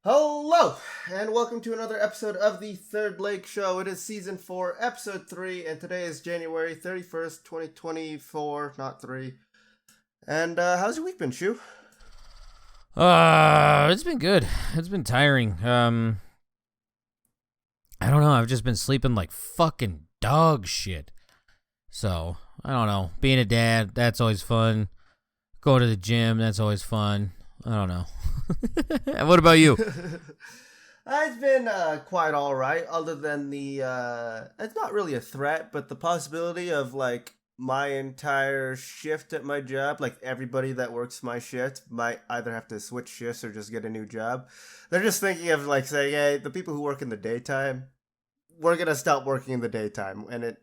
Hello, and welcome to another episode of the Third Lake Show. It is season 4, episode 3, and today is January 31st, 2024, not 3. And how's your week been, Shu? It's been good. It's been tiring. I don't know. I've just been sleeping like fucking dog shit. So, I don't know. Being a dad, that's always fun. Going to the gym, that's always fun. I don't know. What about you? It's been quite alright, other than it's not really a threat, but the possibility of, like, my entire shift at my job, like, everybody that works my shift might either have to switch shifts or just get a new job. They're just thinking of, like, saying, hey, the people who work in the daytime, we're going to stop working in the daytime, and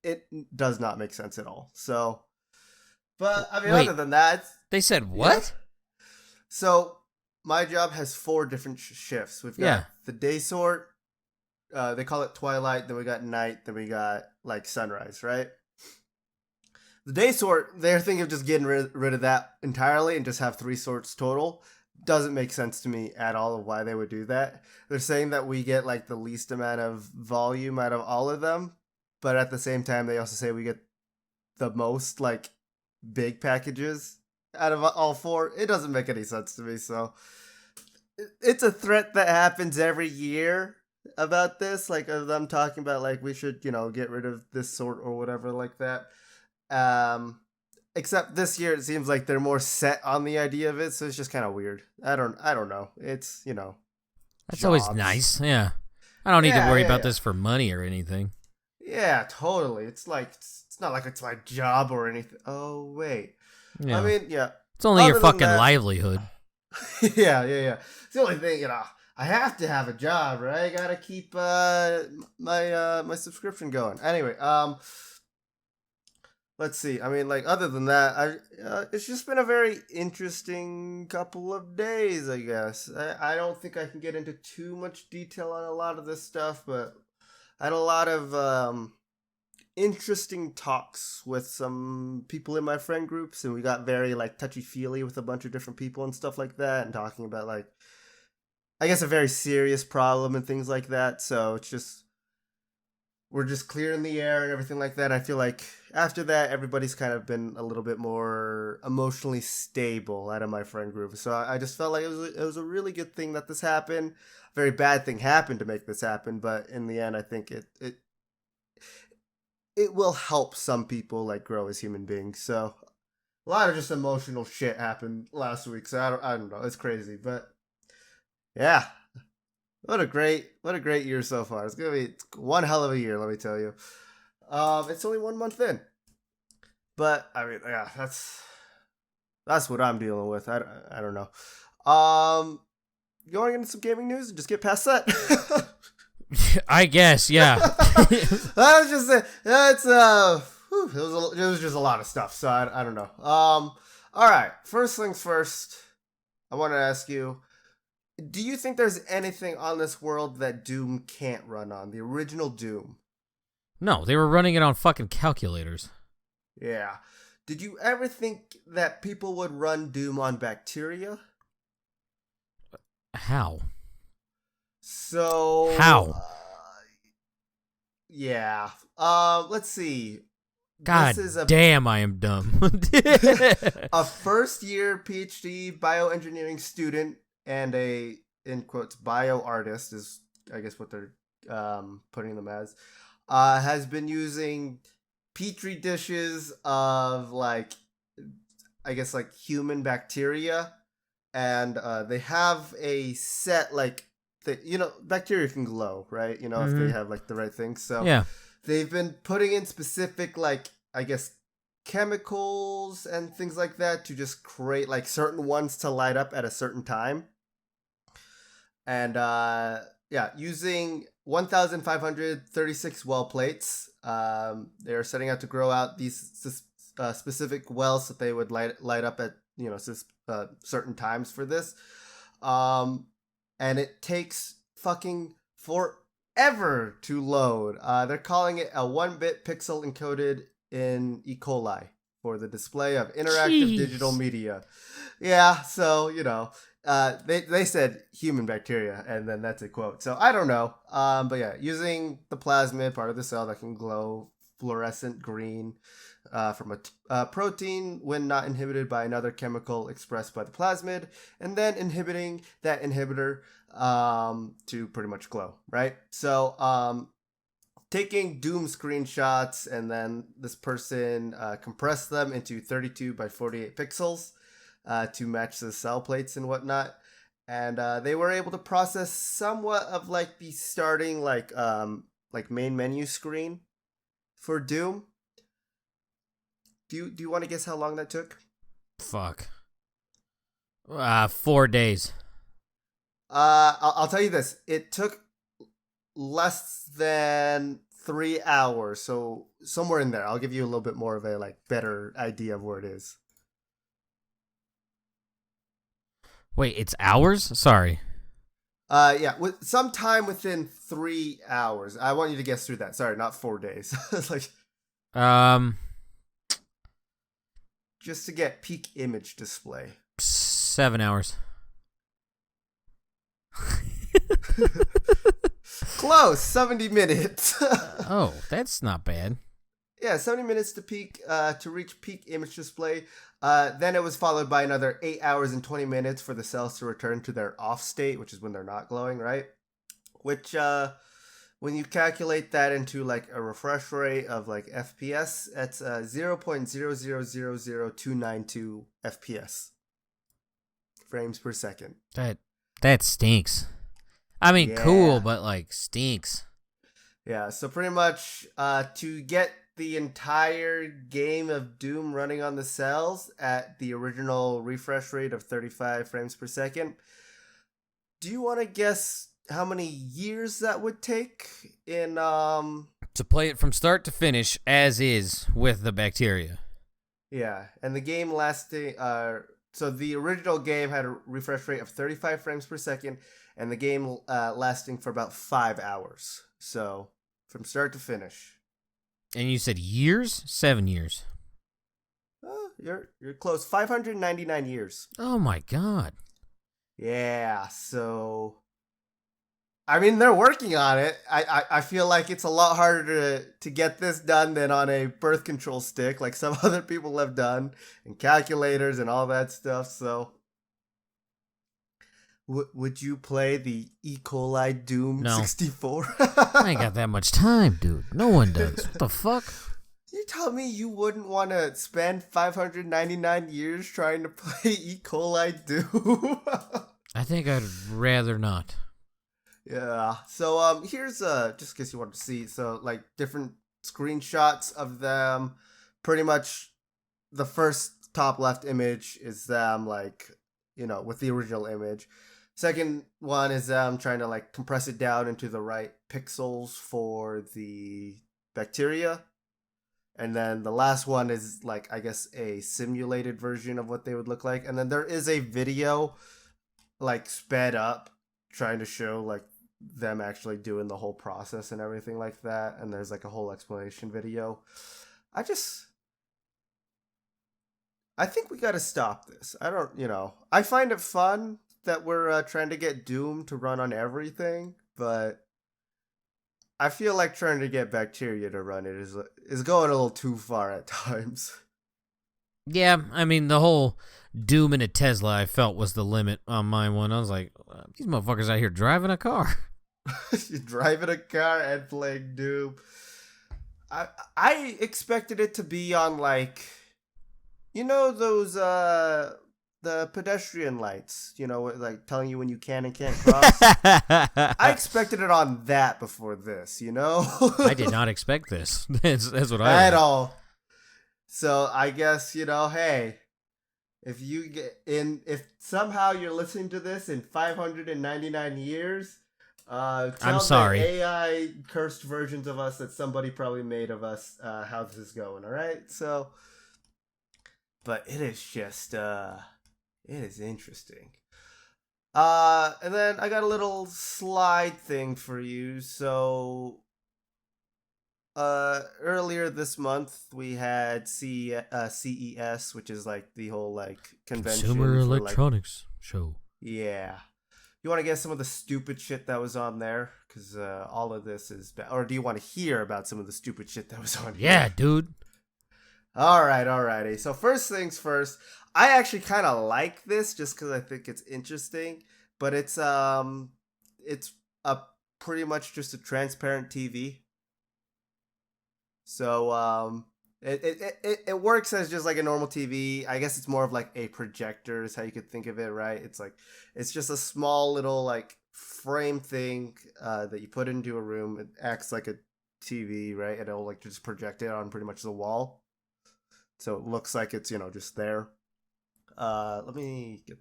it does not make sense at all. So, but, I mean, Wait, other than that... they said what? Yeah. So, my job has 4 different shifts. We've got the day sort, they call it twilight, then we got night, then we got, like, sunrise, right? The day sort, they're thinking of just getting rid of that entirely and just have 3 sorts total. Doesn't make sense to me at all of why they would do that. They're saying that we get, like, the least amount of volume out of all of them, but at the same time, they also say we get the most, like, big packages out of all 4. It doesn't make any sense to me, so it's a threat that happens every year about this, like, of them talking about, like, we should, get rid of this sort or whatever like that. Except this year it seems like they're more set on the idea of it, so it's just kind of weird. I don't know. It's, That's jobs. always nice. Yeah. I don't need to worry about this for money or anything. Yeah, totally. It's like, it's not like it's my job or anything. Oh, wait. Yeah. I mean, yeah. It's only your fucking livelihood. yeah. It's the only thing, I have to have a job, right? I gotta keep my subscription going. Anyway, let's see. I mean, like, other than that, it's just been a very interesting couple of days, I guess. I don't think I can get into too much detail on a lot of this stuff, but I had a lot of interesting talks with some people in my friend groups, and we got very, like, touchy-feely with a bunch of different people and stuff like that, and talking about, like, I guess a very serious problem and things like that. So it's just, we're just clearing the air and everything like that. I feel like after that, everybody's kind of been a little bit more emotionally stable out of my friend group. So I just felt like it was a really good thing that this happened. A very bad thing happened to make this happen, but in the end, I think it will help some people, like, grow as human beings. So a lot of just emotional shit happened last week. So I don't know. It's crazy, but yeah. What a great year so far. It's gonna be one hell of a year, let me tell you. It's only 1 month in, but I mean, yeah, that's what I'm dealing with. I don't know. Going into some gaming news, just get past that. I guess, yeah. I was just saying, it was just a lot of stuff. So I don't know. All right. First things first. I want to ask you, do you think there's anything on this world that Doom can't run on? The original Doom? No, they were running it on fucking calculators. Yeah. Did you ever think that people would run Doom on bacteria? How? So... How? Yeah. Let's see. God damn, I am dumb. A first-year PhD bioengineering student and a, in quotes, bio artist is, I guess, what they're putting them as, has been using petri dishes of, like, I guess, like, human bacteria, and they have a set, like, bacteria can glow, right? If they have, like, the right things. So yeah. They've been putting in specific, like, I guess, chemicals and things like that to just create, like, certain ones to light up at a certain time. And, using 1,536 well plates, they are setting out to grow out these specific wells that they would light up at, certain times for this. And it takes fucking forever to load. They're calling it a 1-bit pixel encoded in E. coli for the display of interactive digital media. Yeah, so, They said human bacteria, and then that's a quote. So I don't know. But yeah, using the plasmid, part of the cell that can glow fluorescent green from a protein when not inhibited by another chemical expressed by the plasmid, and then inhibiting that inhibitor to pretty much glow, right? So taking Doom screenshots, and then this person compressed them into 32 by 48 pixels to match the cell plates and whatnot. And they were able to process somewhat of like the starting like main menu screen for Doom. Do you want to guess how long that took? Fuck. 4 days. I'll tell you this. It took less than 3 hours, so somewhere in there. I'll give you a little bit more of a like better idea of where it is. Wait, it's hours? Sorry. Yeah, with some time within 3 hours. I want you to guess through that. Sorry, not 4 days. It's like just to get peak image display. 7 hours. Close, 70 minutes. Oh, that's not bad. Yeah, 70 minutes to reach peak image display. Then it was followed by another 8 hours and 20 minutes for the cells to return to their off state, which is when they're not glowing, right? Which, when you calculate that into like a refresh rate of like FPS, that's 0.0000292 FPS. Frames per second. That stinks. I mean, Yeah. cool, but like stinks. Yeah, so pretty much to get the entire game of Doom running on the cells at the original refresh rate of 35 frames per second, do you want to guess how many years that would take in To play it from start to finish as is with the bacteria. Yeah, and the game lasting so the original game had a refresh rate of 35 frames per second, and the game lasting for about 5 hours. So from start to finish. And you said years? 7 years. You're close. 599 years. Oh my god. Yeah, so I mean they're working on it. I feel like it's a lot harder to get this done than on a birth control stick, like some other people have done, and calculators and all that stuff. So would you play the E. coli Doom No. 64? I ain't got that much time, dude. No one does. What the fuck? You tell me you wouldn't want to spend 599 years trying to play E. coli Doom? I think I'd rather not. Yeah. So here's just in case you wanted to see, so like different screenshots of them. Pretty much the first top left image is them like, with the original image. Second one is them trying to like compress it down into the right pixels for the bacteria. And then the last one is like, I guess, a simulated version of what they would look like. And then there is a video like sped up trying to show like them actually doing the whole process and everything like that. And there's like a whole explanation video. I think we got to stop this. I find it fun that we're trying to get Doom to run on everything, but I feel like trying to get bacteria to run it is going a little too far at times. Yeah, I mean, the whole Doom in a Tesla I felt was the limit on my one. I was like, these motherfuckers out here driving a car. You're driving a car and playing Doom. I expected it to be on like, those the pedestrian lights, like telling you when you can and can't cross. I expected it on that before this, I did not expect this. That's what I at read. all. So I guess, hey, if somehow you're listening to this in 599 years, tell I'm sorry. the AI cursed versions of us that somebody probably made of us how this is going, all right? So, but it is just, it is interesting. And then I got a little slide thing for you. So, earlier this month we had CES, which is like the whole like convention Consumer for, Electronics Show. Yeah. You want to get some of the stupid shit that was on there? Because all of this is... Or do you want to hear about some of the stupid shit that was on here? Yeah, dude. Alrighty. So first things first, I actually kind of like this just because I think it's interesting. But it's a pretty much just a transparent TV. So it works as just like a normal TV. I guess it's more of like a projector is how you could think of it, right? It's just a small little like frame thing that you put into a room. It acts like a TV, right? And it'll like just project it on pretty much the wall, so it looks like it's just there. Let me get.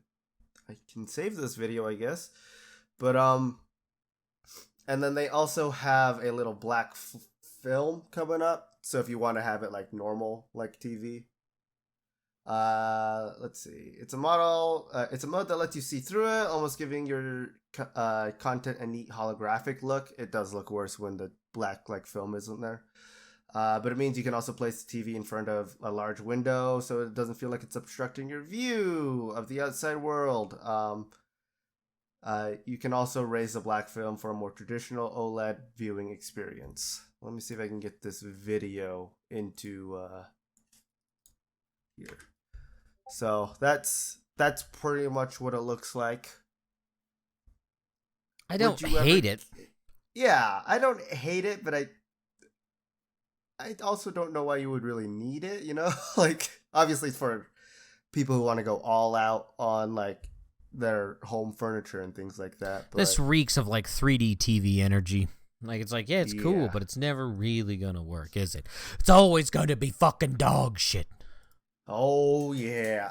I can save this video, I guess, but and then they also have a little black film coming up. So if you want to have it like normal, like TV, let's see. It's a model. It's a mode that lets you see through it, almost giving your content a neat holographic look. It does look worse when the black like film isn't there. But it means you can also place the TV in front of a large window, so it doesn't feel like it's obstructing your view of the outside world. You can also raise the black film for a more traditional OLED viewing experience. Let me see if I can get this video into here. So that's pretty much what it looks like. I don't hate it. Yeah, I don't hate it, but I also don't know why you would really need it, Like, obviously for people who want to go all out on, like, their home furniture and things like that. But this reeks of, like, 3D TV energy. Like, it's like, yeah, it's cool, but it's never really gonna work, is it? It's always gonna be fucking dog shit. Oh, yeah.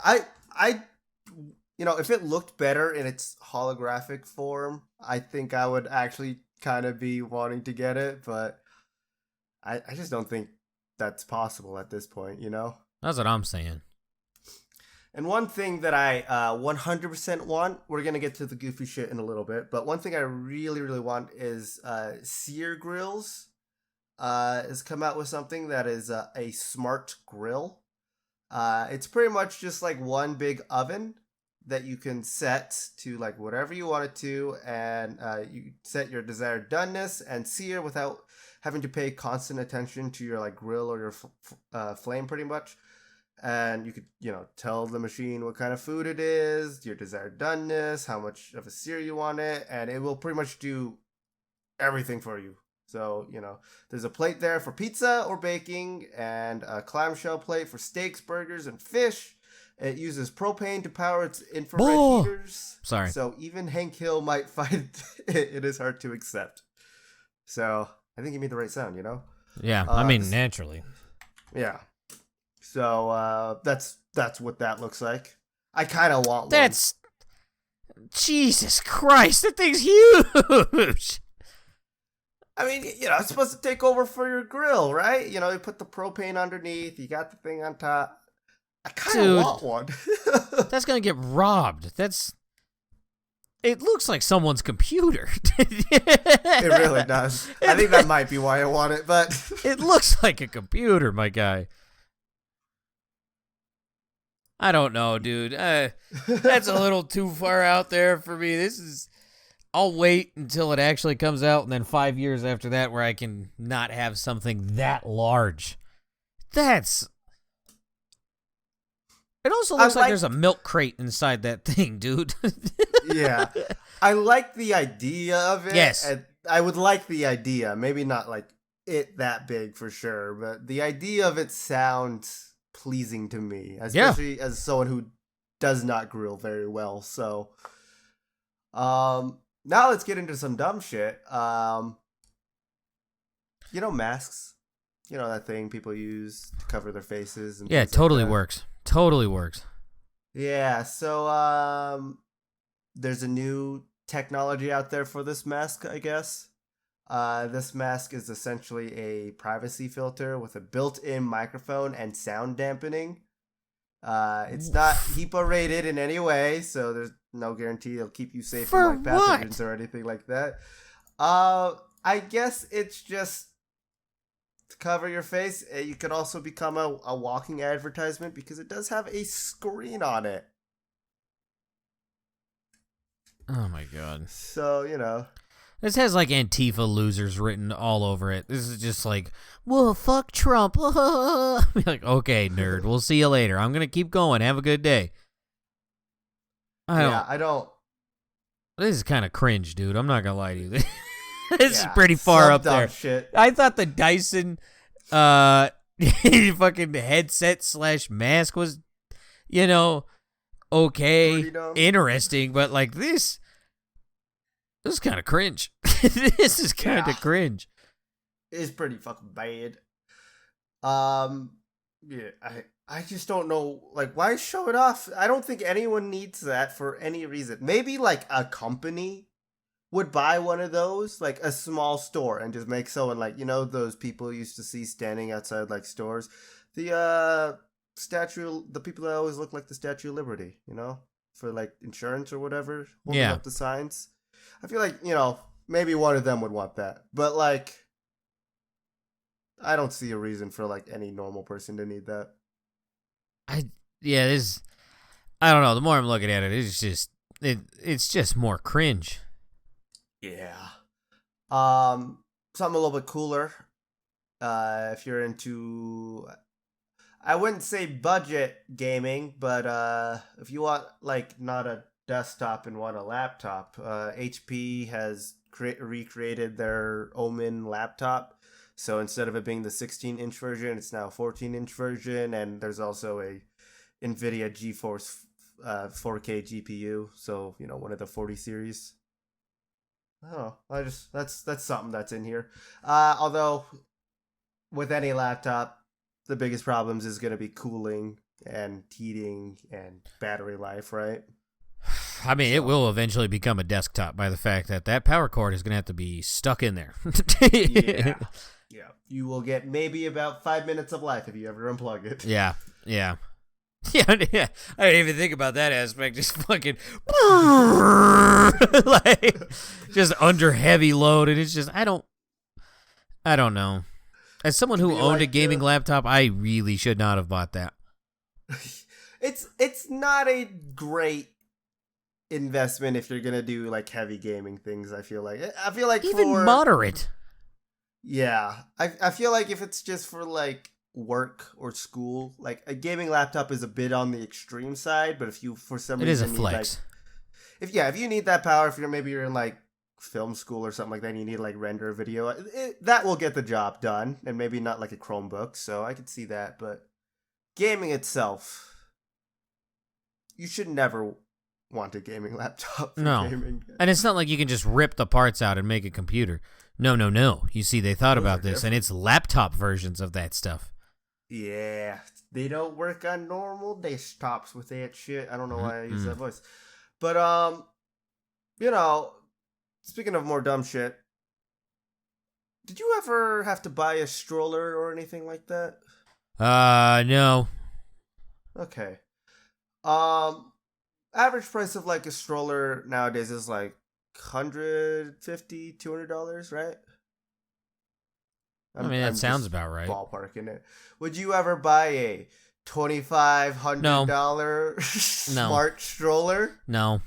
If it looked better in its holographic form, I think I would actually kind of be wanting to get it, but I just don't think that's possible at this point, That's what I'm saying. And one thing that I 100% want, we're going to get to the goofy shit in a little bit, but one thing I really, really want is Sear Grills has come out with something that is a smart grill. It's pretty much just like one big oven that you can set to like whatever you want it to, and you set your desired doneness and sear without having to pay constant attention to your like grill or your flame pretty much. And you could, tell the machine what kind of food it is, your desired doneness, how much of a sear you want it, and it will pretty much do everything for you. So, there's a plate there for pizza or baking, and a clamshell plate for steaks, burgers, and fish. It uses propane to power its infrared heaters. Sorry. So even Hank Hill might find it is hard to accept. So I think you made the right sound, Yeah, I mean, naturally. Yeah. So that's what that looks like. I kind of want That's... Jesus Christ, that thing's huge! I mean, it's supposed to take over for your grill, right? You put the propane underneath, you got the thing on top. I kind of want one. That's gonna get robbed. It looks like someone's computer. It really does. I think that might be why I want it, but... It looks like a computer, my guy. I don't know, dude. That's a little too far out there for me. I'll wait until it actually comes out, and then 5 years after that where I can not have something that large. It also looks like there's a milk crate inside that thing, dude. Yeah. I like the idea of it. Yes. And I would like the idea. Maybe not like it that big for sure, but the idea of it sounds pleasing to me, especially as someone who does not grill very well. So, now let's get into some dumb shit. Masks. That thing people use to cover their faces. And yeah, totally works. Totally works. Yeah, so there's a new technology out there for this mask, I guess. This mask is essentially a privacy filter with a built-in microphone and sound dampening. It's not HEPA rated in any way, so there's no guarantee it'll keep you safe from like pathogens or anything like that. I guess it's just to cover your face. You could also become a walking advertisement because it does have a screen on it. Oh my god. So, This has like Antifa losers written all over it. This is just like, whoa, fuck Trump. Be like, okay, nerd, we'll see you later. I'm gonna keep going. Have a good day. I don't. This is kind of cringe, dude. I'm not gonna lie to you. This is pretty far up there. Shit. I thought the Dyson fucking headset / mask was, okay, interesting, but like this is kind of cringe. This is kind of cringe. It's pretty fucking bad. Yeah, I just don't know, like, why show it off? I don't think anyone needs that for any reason. Maybe like a company would buy one of those, like a small store, and just make someone like, those people you used to see standing outside like stores, the people that always look like the Statue of Liberty, for like insurance or whatever, holding up the signs. I feel like, maybe one of them would want that, but like, I don't see a reason for like any normal person to need that. I don't know. The more I'm looking at it, it's just more cringe. Yeah. Something a little bit cooler. If you're into, I wouldn't say budget gaming, but if you want like not a desktop and want a laptop, HP has recreated their Omen laptop. So instead of it being the 16-inch version, it's now a 14-inch version, and there's also a NVIDIA GeForce 4K GPU. So one of the 40 series. Oh, that's something that's in here. Although with any laptop, the biggest problems is going to be cooling and heating and battery life, right? I mean, it will eventually become a desktop by the fact that power cord is going to have to be stuck in there. Yeah. You will get maybe about 5 minutes of life if you ever unplug it. Yeah. Yeah. Yeah. I didn't even think about that aspect. Just fucking like just under heavy load, and it's just I don't know. As someone who owned a gaming laptop, I really should not have bought that. It's not a great investment if you're gonna do like heavy gaming things. I feel like even moderate. Yeah, I feel like if it's just for like work or school, like a gaming laptop is a bit on the extreme side. But if you for some reason it is a flex. If you need that power, if you're in like film school or something like that, and you need like render video, that will get the job done, and maybe not like a Chromebook. So I could see that, but gaming itself, you should never want a gaming laptop for gaming. And it's not like you can just rip the parts out and make a computer. No. You see, they thought about this, and it's laptop versions of that stuff. Yeah, they don't work on normal desktops with that shit. I don't know why I use that voice. But, speaking of more dumb shit, did you ever have to buy a stroller or anything like that? No. Okay. Average price of like a stroller nowadays is like $150, $200, right? I mean, that sounds about right. Ballparking it. Would you ever buy a $2,500 smart stroller? No.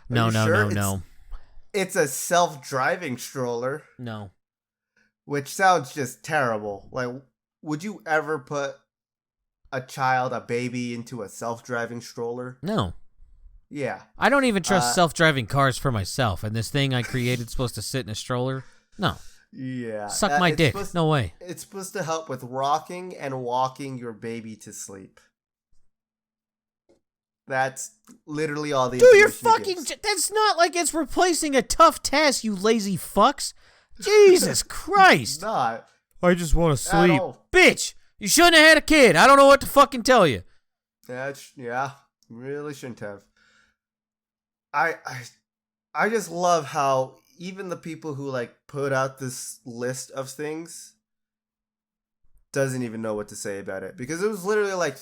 No. It's a self-driving stroller. No. Which sounds just terrible. Like, would you ever put a baby into a self-driving stroller? No. Yeah. I don't even trust self-driving cars for myself, and this thing I created supposed to sit in a stroller? No. Yeah. Suck my dick. No way. It's supposed to help with rocking and walking your baby to sleep. That's literally all the Dude, you're fucking... That's not like it's replacing a tough task, you lazy fucks. Jesus Christ. It's not. I just want to sleep. Bitch, you shouldn't have had a kid. I don't know what to fucking tell you. Yeah, really shouldn't have. I just love how even the people who like put out this list of things doesn't even know what to say about it, because it was literally like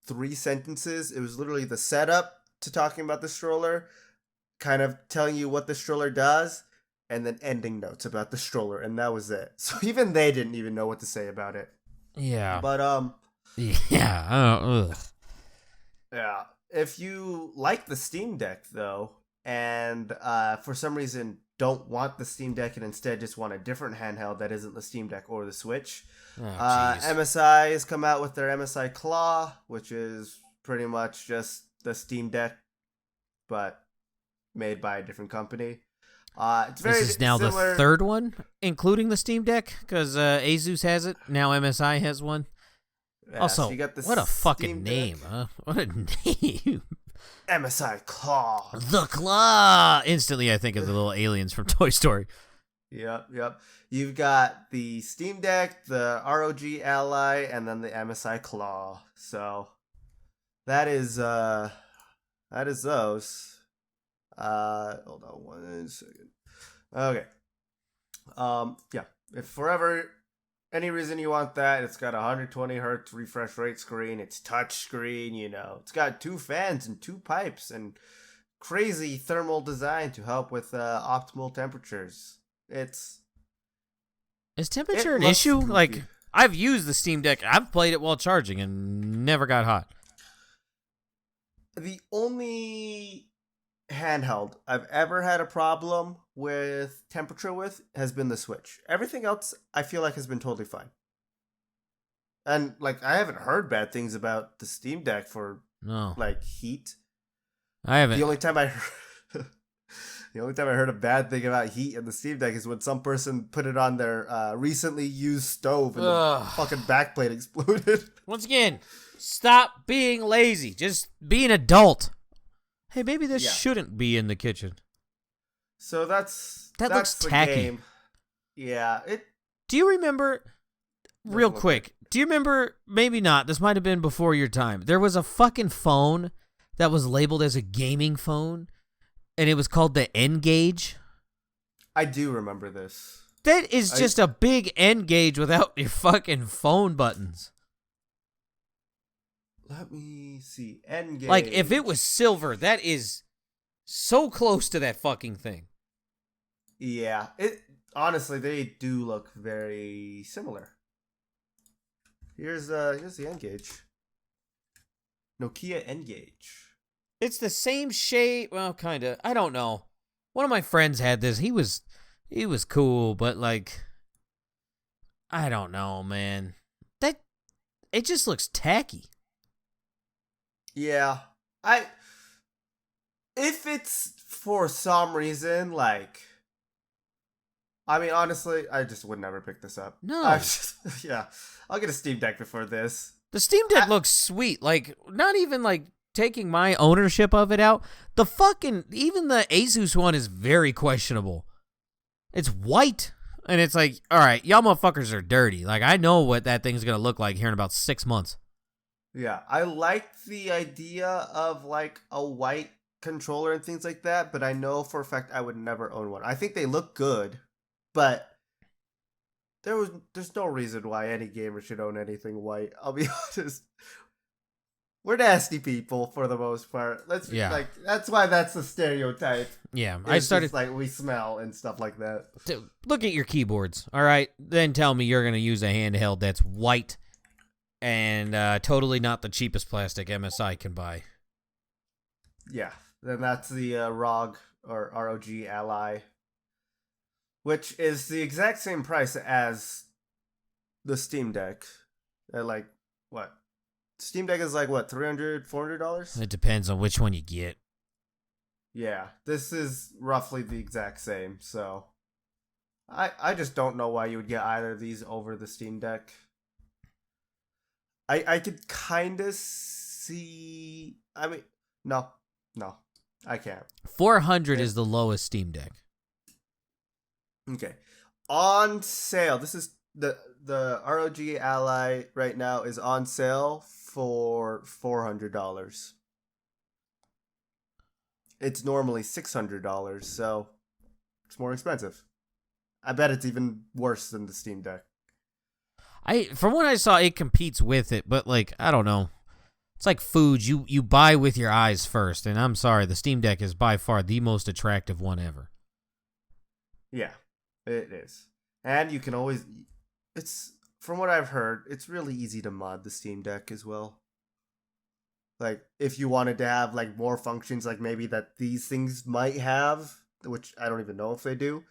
3 sentences. It was literally the setup to talking about the stroller, kind of telling you what the stroller does, and then ending notes about the stroller, and that was it. So even they didn't even know what to say about it. Yeah. But yeah. Yeah. If you like the Steam Deck, though, and for some reason don't want the Steam Deck and instead just want a different handheld that isn't the Steam Deck or the Switch, Oh, jeez. MSI has come out with their MSI Claw, which is pretty much just the Steam Deck, but made by a different company. It's very This is now similar. the third one, including the Steam Deck, because Asus has it. Now MSI has one. Yeah, Also, so you got the what a fucking Steam name, Deck, huh? What a name. MSI Claw. The Claw! Instantly, I think of the little aliens from Toy Story. Yep. You've got the Steam Deck, the ROG Ally, and then the MSI Claw. So that is those. Hold on 1 second. Okay. Yeah. If forever any reason you want that, it's got a 120 hertz refresh rate screen. It's touch screen, It's got 2 fans and 2 pipes and crazy thermal design to help with optimal temperatures. Is temperature It an looks issue? goofy. Like, I've used the Steam Deck. I've played it while charging and never got hot. The only handheld I've ever had a problem with temperature with has been the Switch. Everything else I feel like has been totally fine. And like I haven't heard bad things about the Steam Deck for No, like heat. I haven't. The only time I heard a bad thing about heat in the Steam Deck is when some person put it on their recently used stove and the fucking backplate exploded. Once again, stop being lazy. Just be an adult. Hey, maybe this shouldn't be in the kitchen. So That that's looks the tacky. game. Yeah, Do you remember, real look quick, do you remember, maybe not, this might have been before your time, there was a fucking phone that was labeled as a gaming phone, and it was called the N-Gage? I do remember this. That is just a big N-Gage without your fucking phone buttons. Let me see. Engage. Like, if it was silver, that is so close to that fucking thing. Yeah, honestly they do look very similar. Here's the Engage. Nokia Engage. It's the same shape. Well, kind of. I don't know. One of my friends had this. He was cool, but like, I don't know, man. It just looks tacky. Yeah, if it's for some reason like, I mean, honestly, I just would never pick this up. No. I'll get a Steam Deck before this. The Steam Deck looks sweet. Like, not even like taking my ownership of it out. Even the Asus one is very questionable. It's white, and it's like, all right, y'all motherfuckers are dirty. Like, I know what that thing's gonna look like here in about 6 months. Yeah, I like the idea of like a white controller and things like that, but I know for a fact I would never own one. I think they look good, but there's no reason why any gamer should own anything white. I'll be honest. We're nasty people for the most part. That's why that's the stereotype. Yeah, It's I started just, like we smell and stuff like that. to look at your keyboards. All right, then tell me you're gonna use a handheld that's white and totally not the cheapest plastic MSI can buy. Yeah, then that's the ROG or ROG Ally, which is the exact same price as the Steam Deck. At like what? Steam Deck is like what, $300, $400? It depends on which one you get. Yeah, this is roughly the exact same. So I just don't know why you would get either of these over the Steam Deck. I could kind of see. I mean, no, I can't. 400 is the lowest Steam Deck. Okay, on sale. This is the ROG Ally right now is on sale for $400. It's normally $600, so it's more expensive. I bet it's even worse than the Steam Deck. From what I saw, it competes with it, but like, I don't know. It's like food. You buy with your eyes first, and I'm sorry, the Steam Deck is by far the most attractive one ever. Yeah, it is. And you can always, from what I've heard, it's really easy to mod the Steam Deck as well. Like if you wanted to have like more functions, like maybe that these things might have, which I don't even know if they do.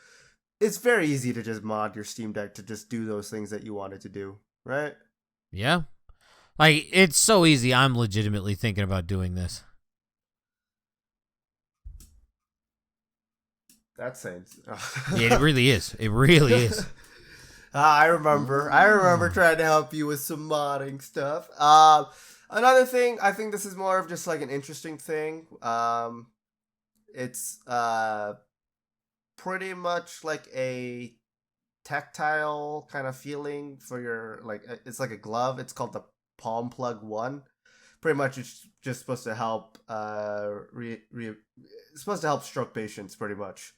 It's very easy to just mod your Steam Deck to just do those things that you wanted to do, right? Yeah. Like, it's so easy. I'm legitimately thinking about doing this. That's saying. Yeah, it really is. It really is. I remember trying to help you with some modding stuff. Another thing, I think this is more of just like an interesting thing. It's pretty much like a tactile kind of feeling for your like. It's like a glove. It's called the Palm Plug One. Pretty much, it's just supposed to help. It's supposed to help stroke patients, pretty much.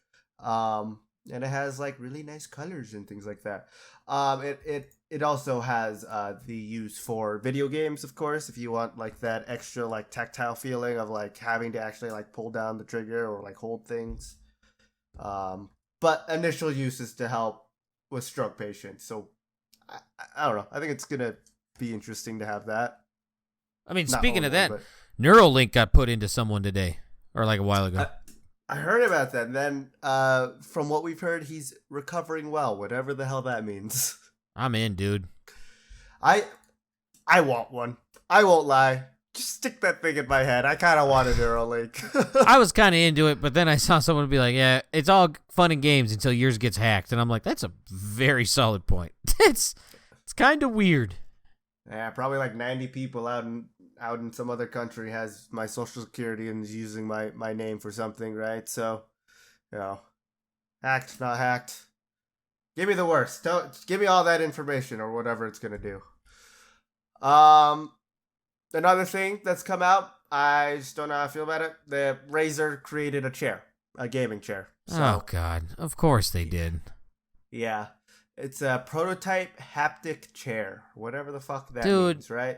And it has like really nice colors and things like that. It also has the use for video games, of course, if you want like that extra like tactile feeling of like having to actually like pull down the trigger or like hold things. But initial use is to help with stroke patients. So I don't know. I think it's gonna be interesting to have that. I mean, Not speaking only, of that, but Neuralink got put into someone today, or like a while ago. I heard about that. And then from what we've heard, he's recovering well, whatever the hell that means. I'm in, dude. I want one. I won't lie. Just stick that thing in my head. I kind of want a Neuralink. I was kind of into it, but then I saw someone be like, yeah, it's all fun and games until yours gets hacked. And I'm like, that's a very solid point. It's kind of weird. Yeah, probably like 90 people out in some other country has my social security and is using my name for something, right? So, you know, hacked, not hacked. Give me the worst. Don't give me all that information or whatever it's gonna do. Another thing that's come out, I just don't know how I feel about it. The Razer created a gaming chair. So, Oh, God. Of course they did. yeah. It's a prototype haptic chair. Whatever the fuck that Dude. means, right?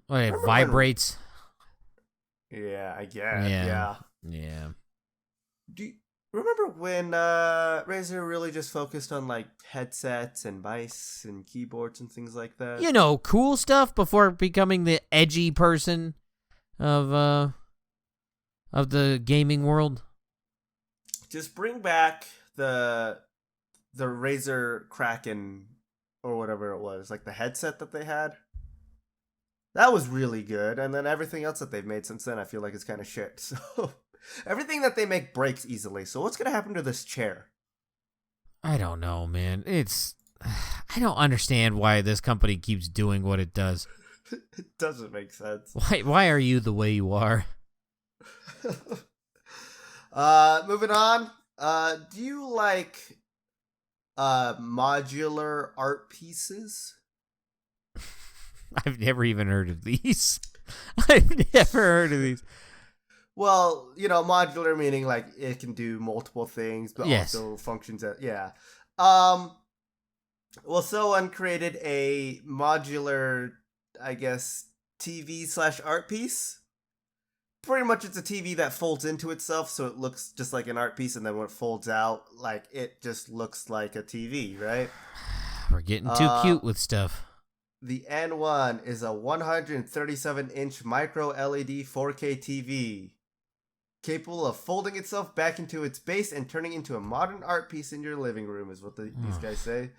What, it vibrates? Yeah, I guess. Yeah. Do you remember when Razer really just focused on like headsets and mice and keyboards and things like that? You know, cool stuff before becoming the edgy person of the gaming world. Just bring back the Razer Kraken or whatever it was, like the headset that they had. That was really good, and then everything else that they've made since then, I feel like is kind of shit. So everything that they make breaks easily. So what's gonna happen to this chair? I don't know, man. I don't understand why this company keeps doing what it does. It doesn't make sense. Why are you the way you are? Moving on. Do you like modular art pieces? I've never even heard of these. I've never heard of these. Well, you know, modular meaning like it can do multiple things, but Yes. also functions at well, someone created a modular, I guess, TV/art piece. Pretty much, it's a TV that folds into itself, so it looks just like an art piece, and then when it folds out, like it just looks like a TV, right? We're getting too cute with stuff. The N1 is a 137-inch micro LED 4K TV, capable of folding itself back into its base and turning into a modern art piece in your living room, is what these guys say.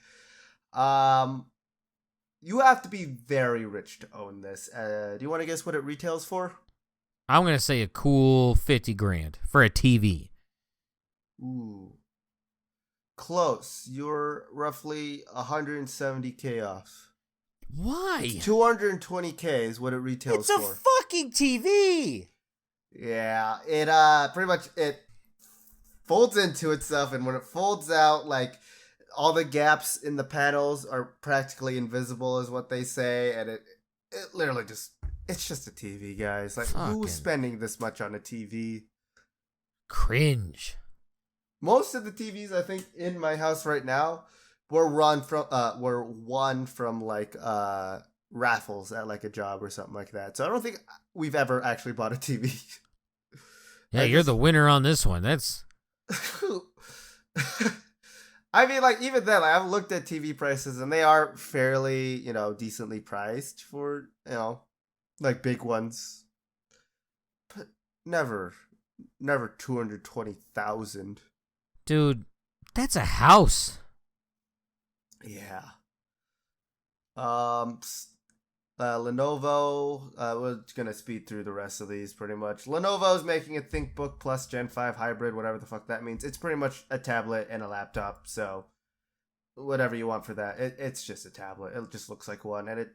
You have to be very rich to own this. Do you want to guess what it retails for? I'm gonna say a cool $50,000 for a TV. Ooh. Close. You're roughly 170K off. Why? 220K is what it retails It's a for. fucking TV. Yeah, it pretty much it folds into itself, and when it folds out, like all the gaps in the panels are practically invisible, is what they say, and it literally just it's just a TV, guys. Like who's spending this much on a TV? Cringe. Most of the TVs I think in my house right now were won from like raffles at like a job or something like that. So I don't think we've ever actually bought a TV. Yeah, you're the winner on this one. That's I mean, like, even then, like, I've looked at TV prices, and they are fairly, decently priced for, like, big ones. But never 220,000. Dude, that's a house. Yeah. Lenovo, we're gonna speed through the rest of these pretty much. Lenovo's making a ThinkBook Plus Gen 5 hybrid, whatever the fuck that means. It's pretty much a tablet and a laptop, so whatever you want for that. It's just a tablet. It just looks like one, and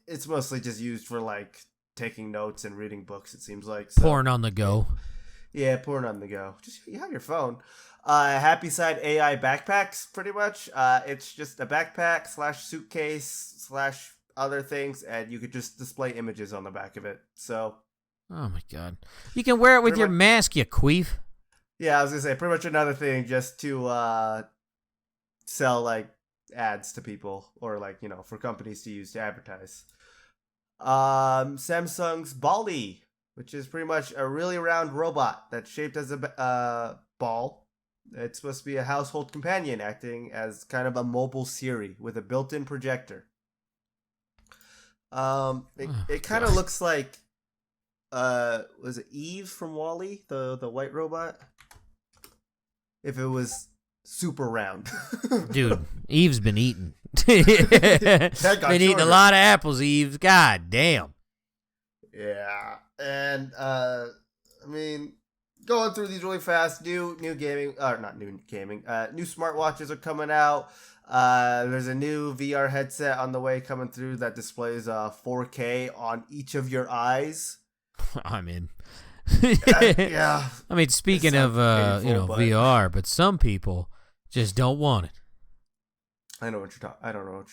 it's mostly just used for like taking notes and reading books, it seems like. So, Porn on the go. yeah, porn on the go. Just you have your phone. Happy Side AI backpacks, pretty much. It's just a backpack / suitcase / other things, and you could just display images on the back of it. So, oh my god, you can wear it with your mask, you queef. Yeah, I was gonna say pretty much another thing just to sell like ads to people, or like for companies to use to advertise. Samsung's Baldi, which is pretty much a really round robot that's shaped as a ball. It's supposed to be a household companion, acting as kind of a mobile Siri with a built-in projector. It kind of looks like was it Eve from WALL-E, the white robot? If it was super round. Dude, Eve's been eating. Been eating a lot of apples, Eve. God damn. Yeah. And I mean, going through these really fast, new gaming, not new gaming, new smartwatches are coming out. There's a new VR headset on the way coming through that displays 4K on each of your eyes. I'm in. Yeah. I mean, speaking of VR, but some people just don't want it. I don't know what you're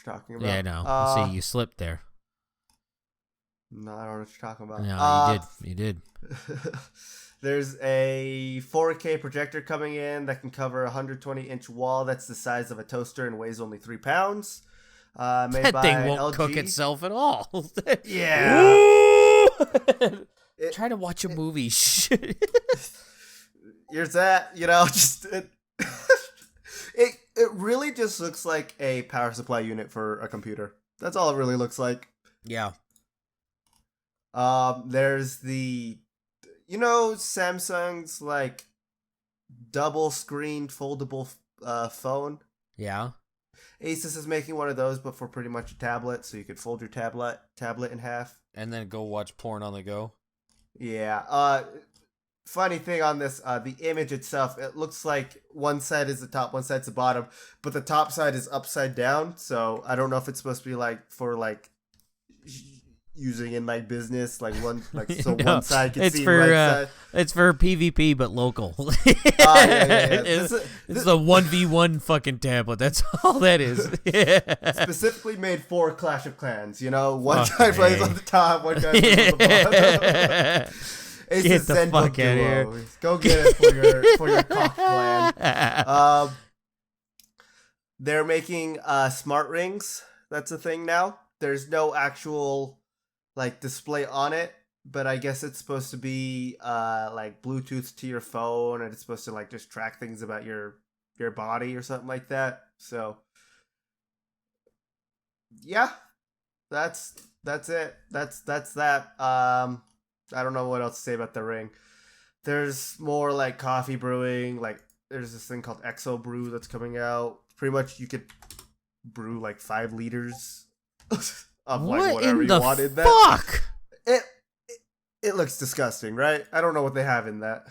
talking about. Yeah, I know. See, you slipped there. No, I don't know what you're talking about. No, you did. There's a 4K projector coming in that can cover a 120-inch wall that's the size of a toaster and weighs only 3 pounds. Made that by thing won't LG. cook itself at all. Yeah. Try to watch a movie. Here's that, just it really just looks like a power supply unit for a computer. That's all it really looks like. Yeah. There's the Samsung's like double screened foldable phone. Yeah. Asus is making one of those, but for pretty much a tablet, so you could fold your tablet in half and then go watch porn on the go. Yeah. Funny thing on this, the image itself, it looks like one side is the top, one side's the bottom, but the top side is upside down. So I don't know if it's supposed to be like for like using in my business, like one so no, one side can see the right side. It's for PvP, but local. Yeah. This is a 1v1 fucking tablet. That's all that is. Specifically made for Clash of Clans. One guy plays on the top, one guy plays on the bottom. Get the fuck out of here. Go get it for your cock clan. They're making smart rings. That's a thing now. There's no actual like display on it, but I guess it's supposed to be like Bluetooth to your phone, and it's supposed to like just track things about your body or something like that. So yeah, that's it. That's that. I don't know what else to say about the ring. There's more like coffee brewing. Like there's this thing called Exo Brew that's coming out. Pretty much you could brew like 5 liters of like whatever you want in that. Fuck? It looks disgusting, right? I don't know what they have in that.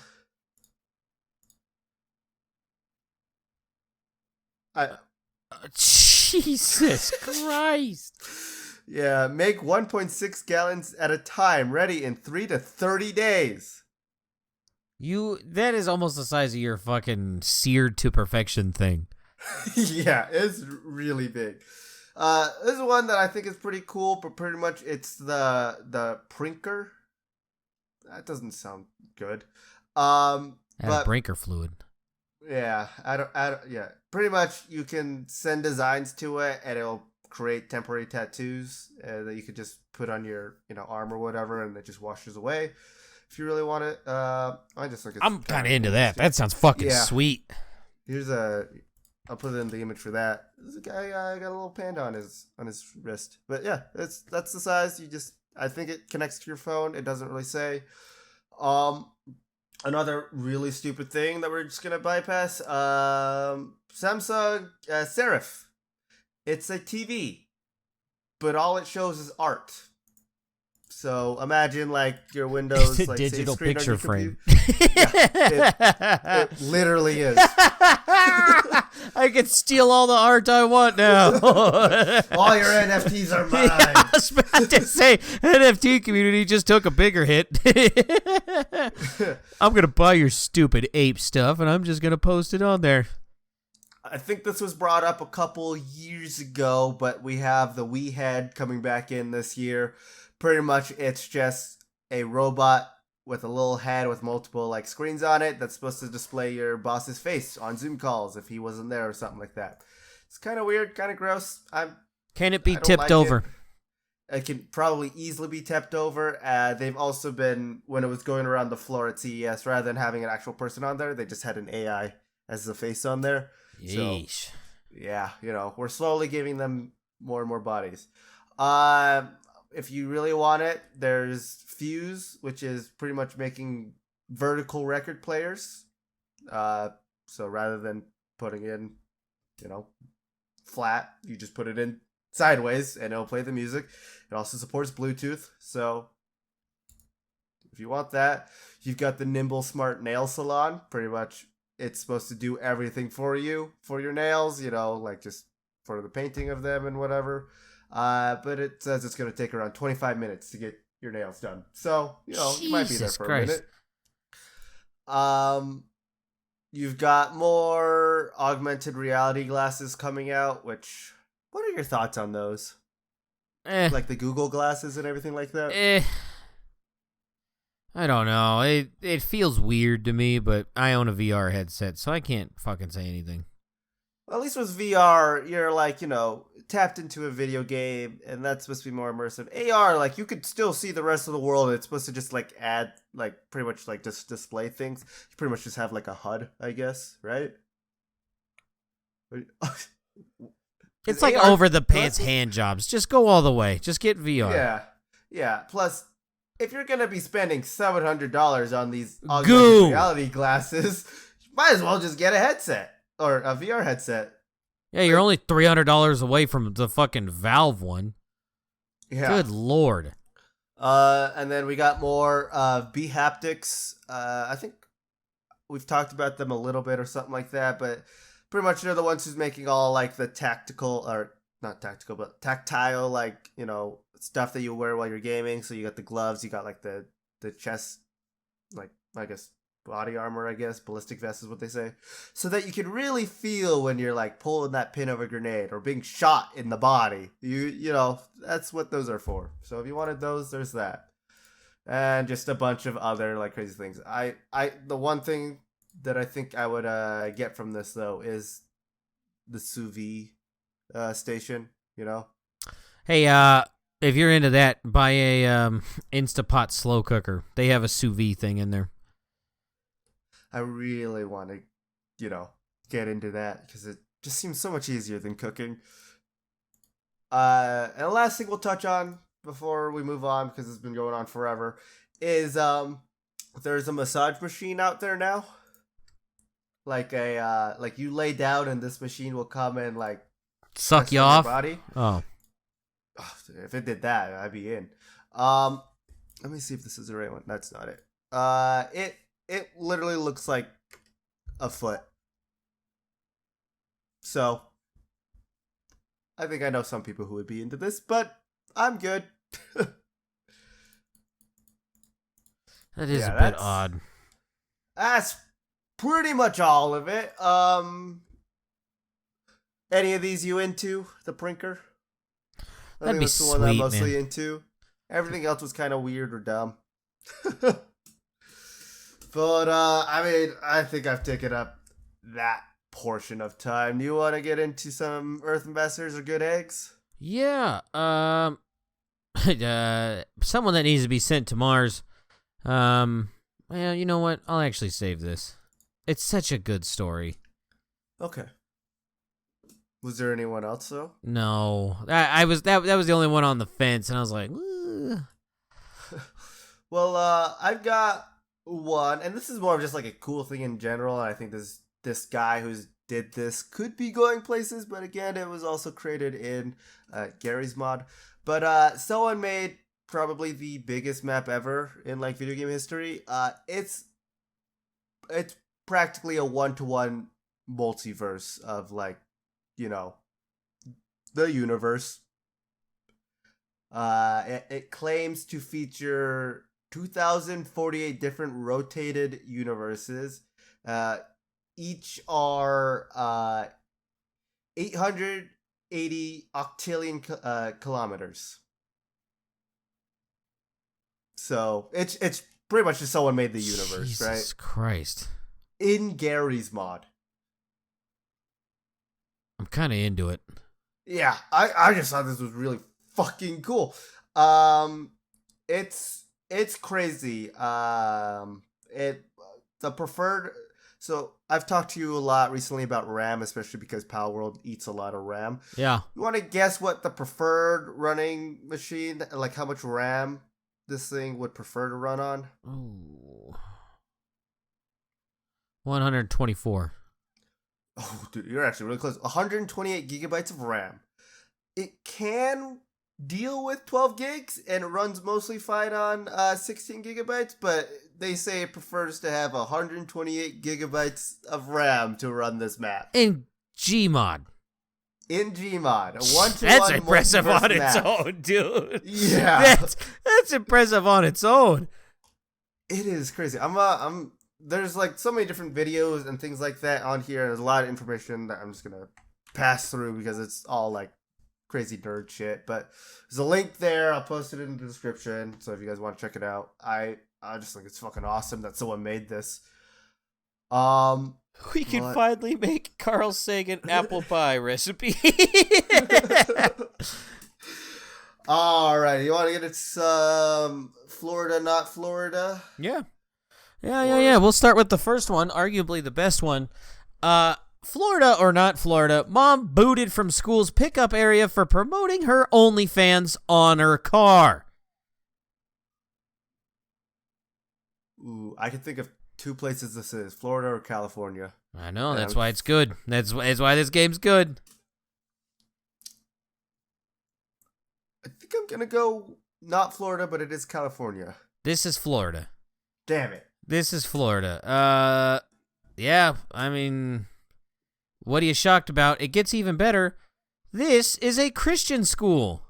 Jesus Christ. Yeah, make 1.6 gallons at a time, ready in 3 to 30 days. That is almost the size of your fucking seared to perfection thing. Yeah, it's really big. This is one that I think is pretty cool, but pretty much it's the Prinker. That doesn't sound good. But Brinker fluid. Yeah, I don't. Yeah, pretty much you can send designs to it, and it'll create temporary tattoos that you could just put on your arm or whatever, and it just washes away if you really want it. I just think it's I'm kind of into that. That sounds fucking sweet. Here's a I'll put in the image for that. This guy got a little panda on his wrist. But yeah, that's the size. I think it connects to your phone. It doesn't really say. Um, Another really stupid thing that we're just gonna bypass. Samsung Serif. It's a TV, but all it shows is art. So imagine like your Windows It's a like digital save screen on your picture frame. it literally is. I can steal all the art I want now. All your NFTs are mine. Yeah, I was about to say, NFT community just took a bigger hit. I'm going to buy your stupid ape stuff, and I'm just going to post it on there. I think this was brought up a couple years ago, but we have the Wii Head coming back in this year. Pretty much it's just a robot with a little head with multiple like screens on it that's supposed to display your boss's face on Zoom calls if he wasn't there or something like that. It's kind of weird, kind of gross. Can it be I don't tipped like over? It can probably easily be tipped over. They've also been, when it was going around the floor at CES, rather than having an actual person on there, they just had an AI as the face on there. Yeesh. So, yeah, we're slowly giving them more and more bodies. If you really want it, there's Fuse, which is pretty much making vertical record players. So rather than putting in, flat, you just put it in sideways and it'll play the music. It also supports Bluetooth. So if you want that, you've got the Nimble Smart Nail Salon. Pretty much it's supposed to do everything for you, for your nails, like just for the painting of them and whatever. But it says it's going to take around 25 minutes to get your nails done. So, you might be there for a minute. You've got more augmented reality glasses coming out, what are your thoughts on those? Like the Google glasses and everything like that? I don't know. It feels weird to me, but I own a VR headset, so I can't fucking say anything. Well, at least with VR, you're like, tapped into a video game, and that's supposed to be more immersive. AR, like, you could still see the rest of the world, and it's supposed to just, like, add, like, pretty much, like, just display things. You pretty much just have, like, a HUD, I guess, right? It's like over-the-pants hand jobs. Just go all the way. Just get VR. Yeah. Plus, if you're going to be spending $700 on these augmented reality glasses, you might as well just get a headset. Or a VR headset. Yeah, you're only $300 away from the fucking Valve one. Yeah. Good lord. And then we got more B-Haptics. I think we've talked about them a little bit or something like that, but pretty much they're the ones who's making all like the tactical, or not tactical, but tactile, like, stuff that you wear while you're gaming. So you got the gloves, you got like the chest, like, I guess, body armor, I guess, ballistic vest is what they say, so that you can really feel when you're like pulling that pin of a grenade or being shot in the body. That's what those are for. So if you wanted those, there's that, and just a bunch of other like crazy things. The one thing that I think I would get from this though is the sous vide station. Hey, if you're into that, buy a Instapot slow cooker. They have a sous vide thing in there. I really want to, get into that because it just seems so much easier than cooking. And the last thing we'll touch on before we move on, because it's been going on forever, is there's a massage machine out there now. Like like you lay down and this machine will come and like suck you off. Body. Oh, if it did that, I'd be in. Let me see if this is the right one. That's not it. It literally looks like a foot. So, I think I know some people who would be into this, but I'm good. that is a bit odd. That's pretty much all of it. Any of these you into? The Prinker? That'd be that's the one that I'm sweet, mostly man. into. Everything else was kind of weird or dumb. But, I think I've taken up that portion of time. Do you want to get into some Earth Investors or Good Eggs? Yeah. Someone that needs to be sent to Mars. Well, you know what? I'll actually save this. It's such a good story. Okay. Was there anyone else though? No, I was that was the only one on the fence, and I was like, ugh. Well, I've got one, and this is more of just like a cool thing in general. And I think this guy who's did this could be going places, but again, it was also created in Garry's mod. But someone made probably the biggest map ever in like video game history. It's practically a 1-to-1 multiverse of like, you know, the universe. It claims to feature 2,048 different rotated universes. Each are 880 octillion kilometers. So it's pretty much just someone made the universe, Jesus right? Jesus Christ. In Garry's mod. I'm kind of into it. Yeah, I just thought this was really fucking cool. It's crazy. The preferred. So I've talked to you a lot recently about RAM, especially because Pal World eats a lot of RAM. Yeah. You want to guess what the preferred running machine, like how much RAM this thing would prefer to run on? Ooh. 124. Oh, dude, you're actually really close. 128 gigabytes of RAM. It can deal with 12 gigs, and it runs mostly fine on 16 gigabytes, but they say it prefers to have 128 gigabytes of RAM to run this map. In Gmod. In Gmod. A 1-to-1 That's impressive on its map. own, dude. Yeah. That's impressive on its own. It is crazy. There's like so many different videos and things like that on here. There's a lot of information that I'm just gonna pass through because it's all like crazy nerd shit. But there's a link there. I'll post it in the description. So if you guys want to check it out, I just think it's fucking awesome that someone made this. We can finally make Carl Sagan apple pie recipe. All right, you want to get it some Florida, not Florida? Yeah. We'll start with the first one, arguably the best one. Florida or not Florida, mom booted from school's pickup area for promoting her OnlyFans on her car. Ooh, I can think of two places this is, Florida or California. I know, that's why it's good. That's why this game's good. I think I'm going to go not Florida, but it is California. This is Florida. Damn it. This is Florida. Yeah, I mean, what are you shocked about? It gets even better. This is a Christian school.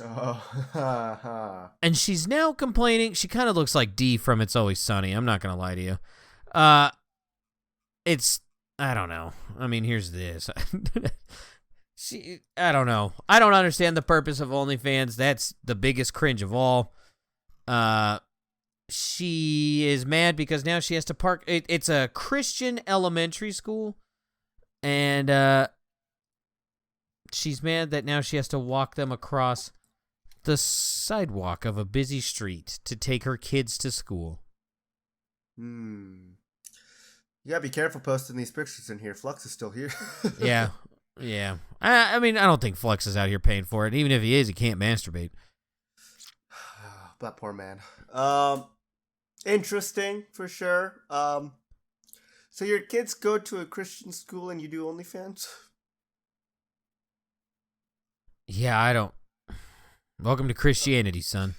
Oh, and she's now complaining. She kind of looks like Dee from It's Always Sunny. I'm not going to lie to you. I don't know. I mean, here's this. I don't know. I don't understand the purpose of OnlyFans. That's the biggest cringe of all. She is mad because now she has to park. It's a Christian elementary school, and she's mad that now she has to walk them across the sidewalk of a busy street to take her kids to school. You gotta be careful posting these pictures in here. Flux is still here. Yeah. I mean, I don't think Flux is out here paying for it. Even if he is, he can't masturbate. That poor man. Interesting for sure. So your kids go to a Christian school and you do OnlyFans? Yeah, I don't. Welcome to Christianity, son.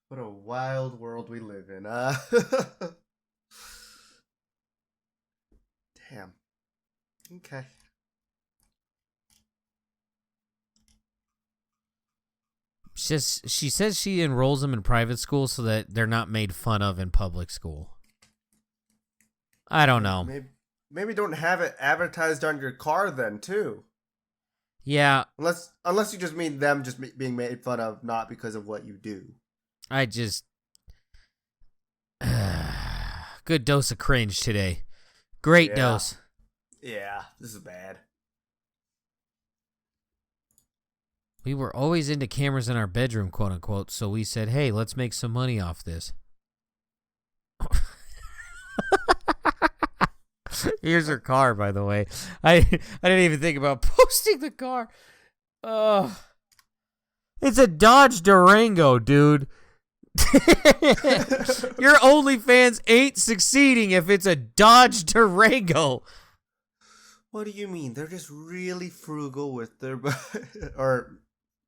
What a wild world we live in. Damn. Okay. She says she enrolls them in private school so that they're not made fun of in public school. I don't know. Maybe don't have it advertised on your car then too. Yeah. Unless you just mean them just being made fun of, not because of what you do. I just good dose of cringe today. Great dose. Yeah, this is bad. We were always into cameras in our bedroom, quote unquote, so we said, hey, let's make some money off this. Here's her car, by the way. I didn't even think about posting the car. It's a Dodge Durango, dude. Your OnlyFans ain't succeeding if it's a Dodge Durango. What do you mean? They're just really frugal with their, or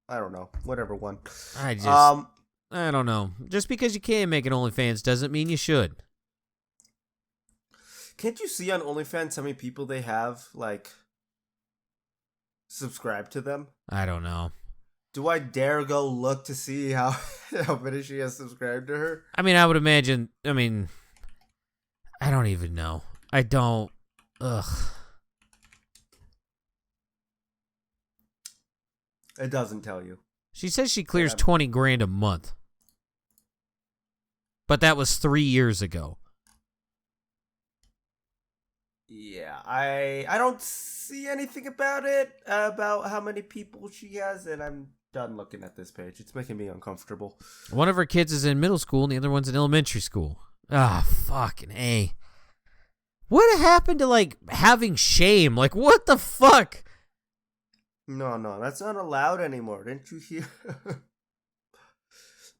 I don't know, whatever one. I don't know. Just because you can't make an OnlyFans doesn't mean you should. Can't you see on OnlyFans how many people they have subscribe to them? I don't know. Do I dare go look to see how many she has subscribed to her? I mean, I would imagine. I mean, I don't even know. I don't. Ugh. It doesn't tell you. She says she clears $20,000 a month, but that was 3 years ago. Yeah, I don't see anything about it, about how many people she has, and I'm done looking at this page. It's making me uncomfortable. One of her kids is in middle school, and the other one's in elementary school. Ah, fucking A. What happened to, having shame? What the fuck? No, that's not allowed anymore. Didn't you hear?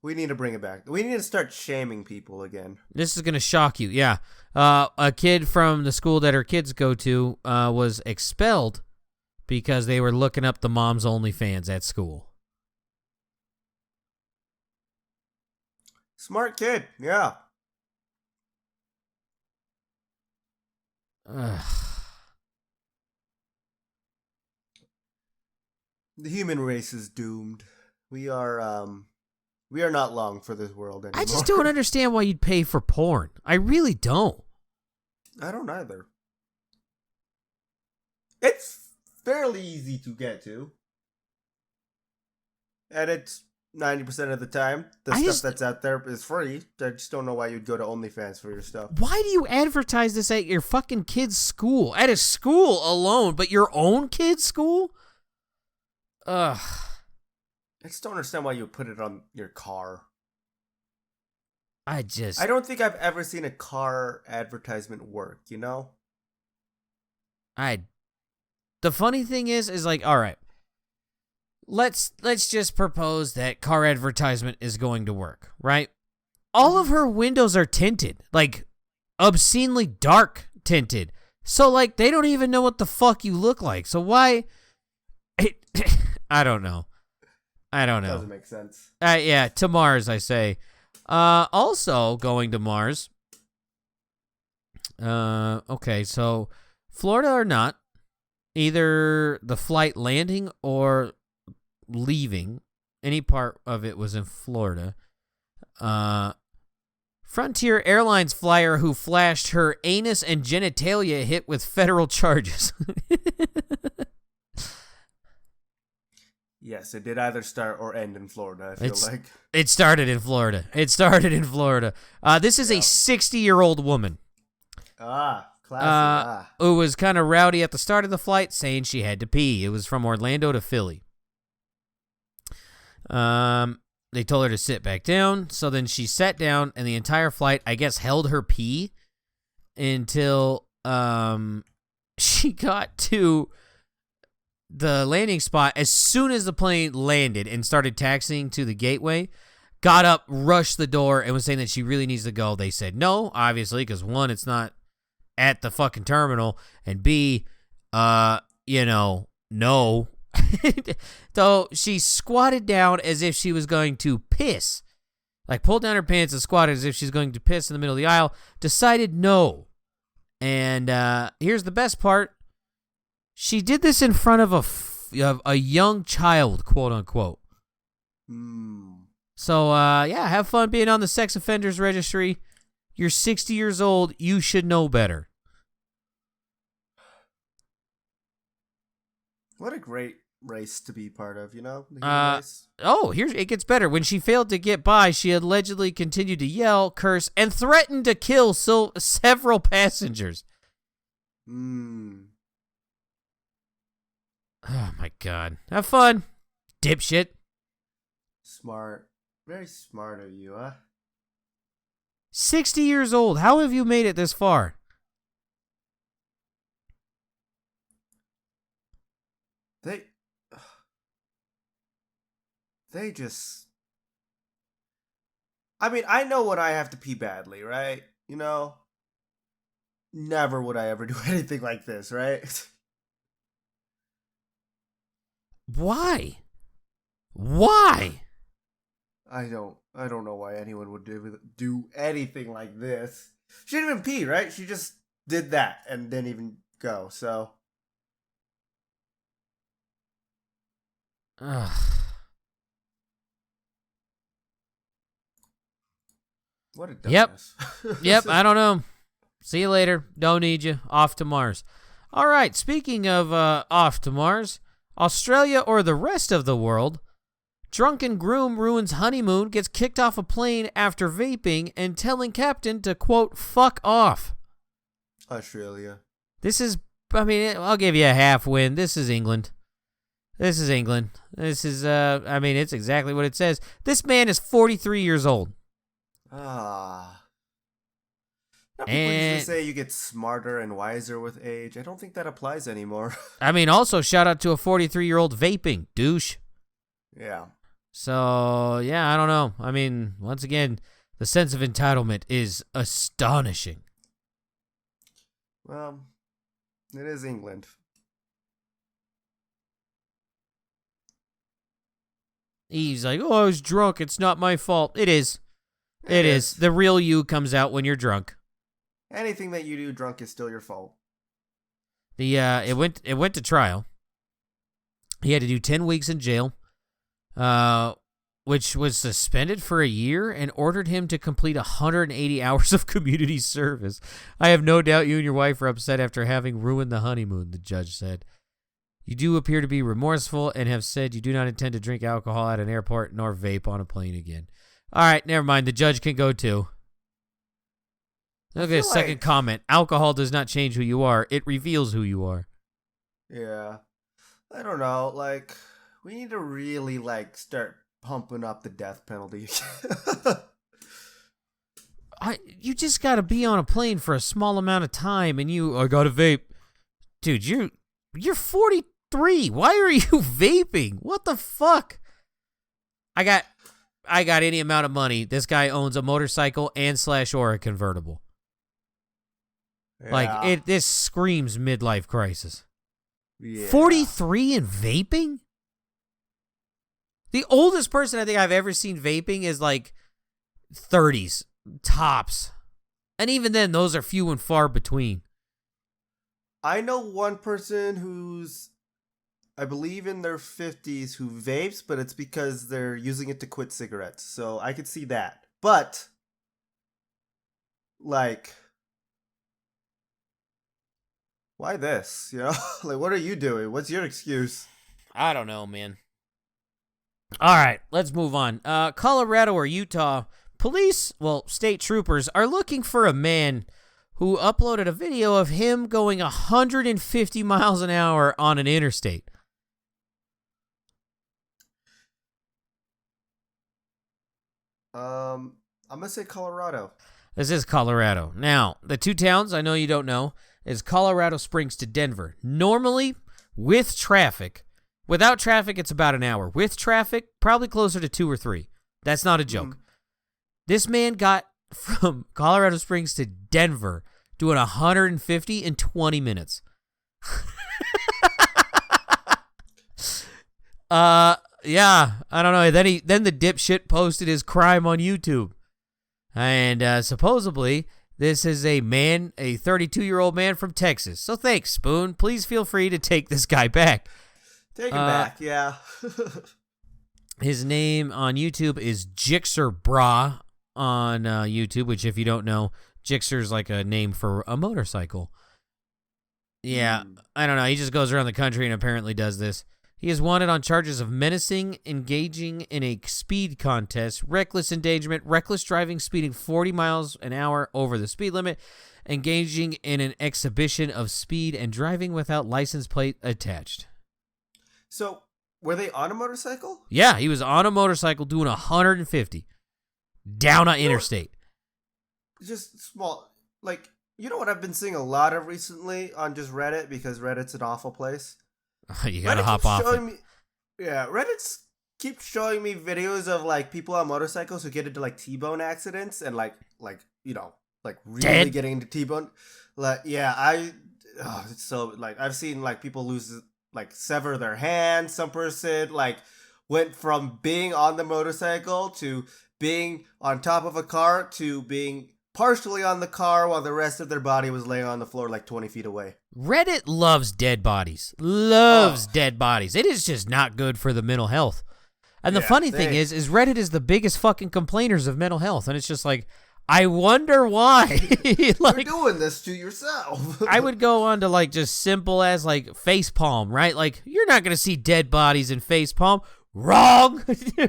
We need to bring it back. We need to start shaming people again. This is going to shock you. Yeah. A kid from the school that her kids go to was expelled because they were looking up the mom's OnlyFans at school. Smart kid, yeah. Ugh. The human race is doomed. We are not long for this world anymore. I just don't understand why you'd pay for porn. I really don't. I don't either. It's fairly easy to get to. And it's 90% of the time, the stuff that's out there is free. I just don't know why you'd go to OnlyFans for your stuff. Why do you advertise this at your fucking kid's school? At a school alone, but your own kid's school? Ugh. I just don't understand why you would put it on your car. I don't think I've ever seen a car advertisement work, you know? The funny thing is all right. Let's just propose that car advertisement is going to work, right? All of her windows are tinted, obscenely dark tinted. So they don't even know what the fuck you look like. So why? I don't know. Doesn't make sense. Yeah, to Mars, I say. Also going to Mars. Okay, so Florida or not, either the flight landing or leaving, any part of it was in Florida. Frontier Airlines flyer who flashed her anus and genitalia hit with federal charges. Yes, it did either start or end in Florida, I feel like. It started in Florida. This is a 60-year-old woman. Classy. Who was kind of rowdy at the start of the flight, saying she had to pee. It was from Orlando to Philly. They told her to sit back down, so then she sat down, and the entire flight, I guess, held her pee until she got to the landing spot. As soon as the plane landed and started taxiing to the gateway, got up, rushed the door, and was saying that she really needs to go. They said no, obviously, because one, it's not at the fucking terminal, and B, no. So she squatted down as if she was going to piss. Pulled down her pants and squatted as if she's going to piss in the middle of the aisle. Decided no. And here's the best part. She did this in front of a young child, quote unquote. So, have fun being on the sex offenders registry. You're 60 years old. You should know better. What a great race to be part of, you know? Race. It gets better. When she failed to get by, she allegedly continued to yell, curse, and threatened to kill several passengers. Oh, my God. Have fun, dipshit. Smart. Very smart of you, huh? 60 years old. How have you made it this far? They they just I mean, I know when I have to pee badly, right? You know, never would I ever do anything like this, right? Why? Why? I don't know why anyone would do anything like this. She didn't even pee, right? She just did that and didn't even go. So, Ugh. what a Yep. dumbass. Yep, I don't know. See you later. Don't need you. Off to Mars. All right, speaking of off to Mars, Australia or the rest of the world, drunken groom ruins honeymoon, gets kicked off a plane after vaping and telling captain to, quote, fuck off. Australia. This is, I mean, I'll give you a half win. This is England. This is England. This is, I mean, it's exactly what it says. This man is 43 years old. Ah. Now people And usually say you get smarter and wiser with age. I don't think that applies anymore. I mean, also shout out to a 43-year-old vaping douche. Yeah. So, yeah, I don't know. I mean, once again, the sense of entitlement is astonishing. Well, it is England. He's like, oh, I was drunk. It's not my fault. It is. It is. The real you comes out when you're drunk. Anything that you do drunk is still your fault. It went to trial. He had to do 10 weeks in jail, which was suspended for a year and ordered him to complete 180 hours of community service. I have no doubt you and your wife are upset after having ruined the honeymoon, the judge said. You do appear to be remorseful and have said you do not intend to drink alcohol at an airport nor vape on a plane again. All right, never mind. The judge can go too. Look at his second comment. Alcohol does not change who you are. It reveals who you are. Yeah. I don't know. Like, we need to really, like, start pumping up the death penalty. You just got to be on a plane for a small amount of time and I got to vape. Dude, you're 43. Why are you vaping? What the fuck? I got any amount of money. This guy owns a motorcycle and / or a convertible. Yeah. Like, this screams midlife crisis. Yeah. 43 and vaping? The oldest person I think I've ever seen vaping is like 30s, tops. And even then, those are few and far between. I know one person who's, I believe, in their 50s who vapes, but it's because they're using it to quit cigarettes. So I could see that. But, like, why this? You know? Like, what are you doing? What's your excuse? I don't know, man. All right, let's move on. Colorado or Utah, state troopers are looking for a man who uploaded a video of him going 150 miles an hour on an interstate. I'm gonna say Colorado. This is Colorado. Now, the two towns I know you don't know is Colorado Springs to Denver. Normally, with traffic, without traffic, it's about an hour. With traffic, probably closer to 2 or 3. That's not a joke. This man got from Colorado Springs to Denver doing 150 in 20 minutes. Yeah, I don't know. Then the dipshit posted his crime on YouTube. And supposedly, this is a 32-year-old man from Texas. So thanks, Spoon. Please feel free to take this guy back. Take him back, yeah. His name on YouTube is Jixer Bra on YouTube, which if you don't know, Jixer's like a name for a motorcycle. Yeah, I don't know. He just goes around the country and apparently does this. He is wanted on charges of menacing, engaging in a speed contest, reckless endangerment, reckless driving, speeding 40 miles an hour over the speed limit, engaging in an exhibition of speed, and driving without license plate attached. So, were they on a motorcycle? Yeah, he was on a motorcycle doing 150 down an interstate. Just small, like, you know what I've been seeing a lot of recently on just Reddit, because Reddit's an awful place? You gotta Reddit hop keeps off it. showing me, yeah, Reddit's keeps showing me videos of like people on motorcycles who get into like T-bone accidents and like like really Dead? getting into T-bone. Like it's so like I've seen like people lose like sever their hand. Some person like went from being on the motorcycle to being on top of a car to being partially on the car while the rest of their body was laying on the floor like 20 feet away. Reddit loves dead bodies. Loves dead bodies. It is just not good for the mental health. And the funny thing is Reddit is the biggest fucking complainers of mental health. And it's just like, I wonder why. Like, you're doing this to yourself. I would go on to like just simple as like facepalm, right? Like, you're not going to see dead bodies in facepalm. Wrong.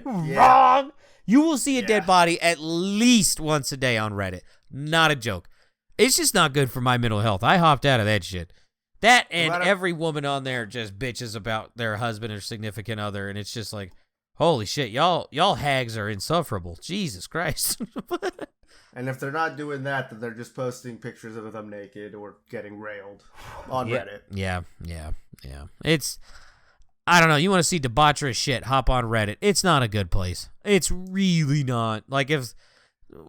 Wrong. You will see a dead body at least once a day on Reddit. Not a joke. It's just not good for my mental health. I hopped out of that shit. That and every woman on there just bitches about their husband or significant other, and it's just like, holy shit, y'all hags are insufferable. Jesus Christ. And if they're not doing that, then they're just posting pictures of them naked or getting railed on Reddit. Yeah. It's, I don't know. You want to see debaucherous shit, hop on Reddit. It's not a good place. It's really not. Like,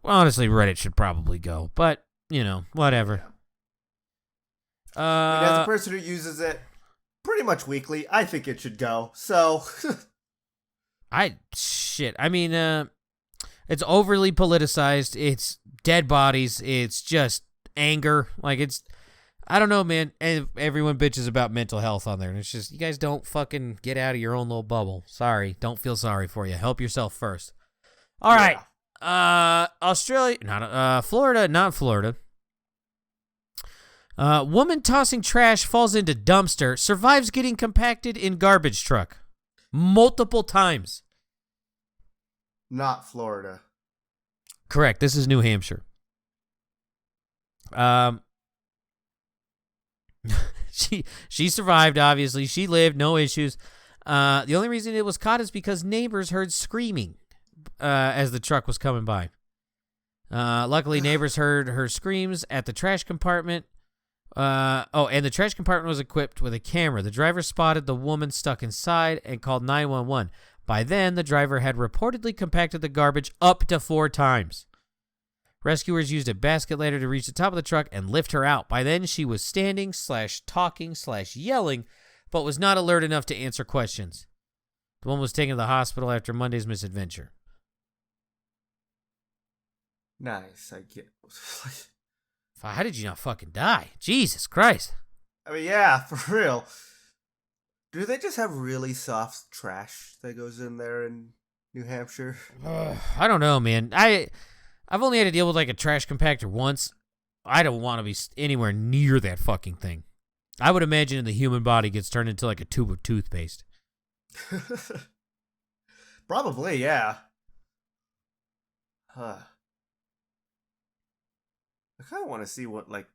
honestly, Reddit should probably go. But, whatever. As a person who uses it pretty much weekly, I think it should go. So, it's overly politicized. It's dead bodies. It's just anger. Like, I don't know, man. And everyone bitches about mental health on there. And it's just, you guys don't fucking get out of your own little bubble. Sorry. Don't feel sorry for you. Help yourself first. All right. Australia, Florida, not Florida. Woman tossing trash falls into dumpster, survives getting compacted in garbage truck multiple times. Not Florida. Correct. This is New Hampshire. She survived, obviously. She lived, no issues. The only reason it was caught is because neighbors heard screaming as the truck was coming by. Luckily, neighbors heard her screams at the trash compartment. And the trash compartment was equipped with a camera. The driver spotted the woman stuck inside and called 911. By then, the driver had reportedly compacted the garbage up to 4 times. Rescuers used a basket ladder to reach the top of the truck and lift her out. By then, she was standing / talking / yelling, but was not alert enough to answer questions. The woman was taken to the hospital after Monday's misadventure. Nice, I get. How did you not fucking die? Jesus Christ. I mean, yeah, for real. Do they just have really soft trash that goes in there in New Hampshire? I don't know, man. I've only had to deal with like a trash compactor once. I don't want to be anywhere near that fucking thing. I would imagine the human body gets turned into like a tube of toothpaste. Probably, yeah. I kind of want to see what, like...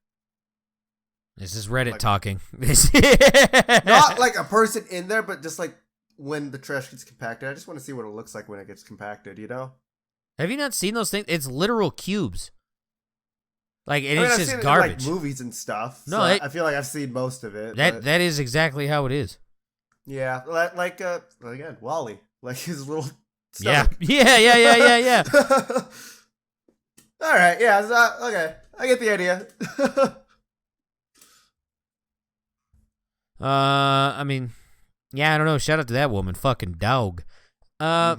This is Reddit like, talking. Not like a person in there, but just like when the trash gets compacted. I just want to see what it looks like when it gets compacted, you know? Have you not seen those things? It's literal cubes. Like, and it's I've just seen garbage. It in, like, movies and stuff. No, so I feel like I've seen most of it. That is exactly how it is. Yeah, like again, Wally, like his little stomach. Yeah. Yeah. All right, yeah, okay, I get the idea. I mean, yeah, I don't know. Shout out to that woman, fucking dog. All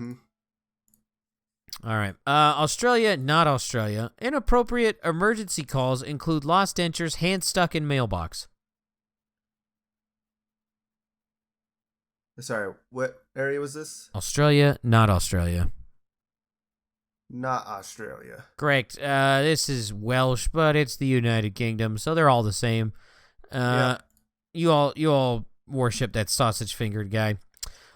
right. Australia, not Australia. Inappropriate emergency calls include lost dentures, hand stuck in mailbox. Sorry, what area was this? Australia, not Australia. Not Australia. Correct. This is Welsh, but it's the United Kingdom, so they're all the same. Yeah. You all worship that sausage-fingered guy.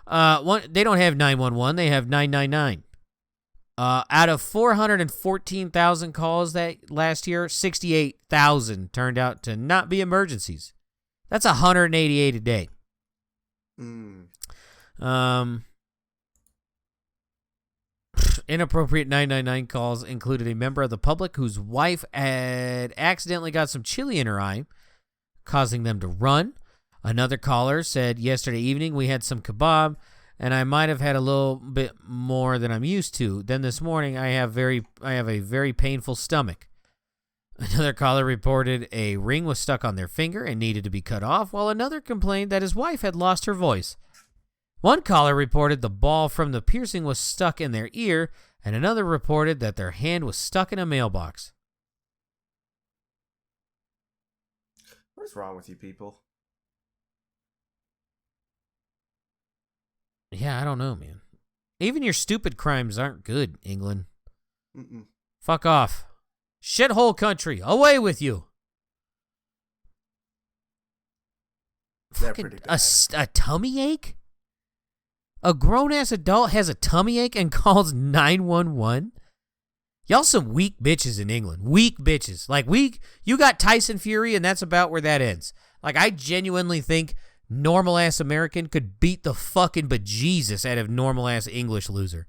They don't have 911. They have 999. Out of 414,000 calls that last year, 68,000 turned out to not be emergencies. That's 188 a day. Inappropriate 999 calls included a member of the public whose wife had accidentally got some chili in her eye, causing them to run. Another caller said, yesterday evening we had some kebab, and I might have had a little bit more than I'm used to. Then this morning I have a very painful stomach. Another caller reported a ring was stuck on their finger and needed to be cut off, while another complained that his wife had lost her voice. One caller reported the ball from the piercing was stuck in their ear, and another reported that their hand was stuck in a mailbox. What is wrong with you people? Yeah, I don't know, man. Even your stupid crimes aren't good, England. Mm-mm. Fuck off. Shithole country. Away with you. They're Fucking pretty bad. a tummy ache? A grown-ass adult has a tummy ache and calls 911? Y'all some weak bitches in England. Weak bitches. Like, you got Tyson Fury, and that's about where that ends. Like, I genuinely think normal-ass American could beat the fucking bejesus out of normal-ass English loser.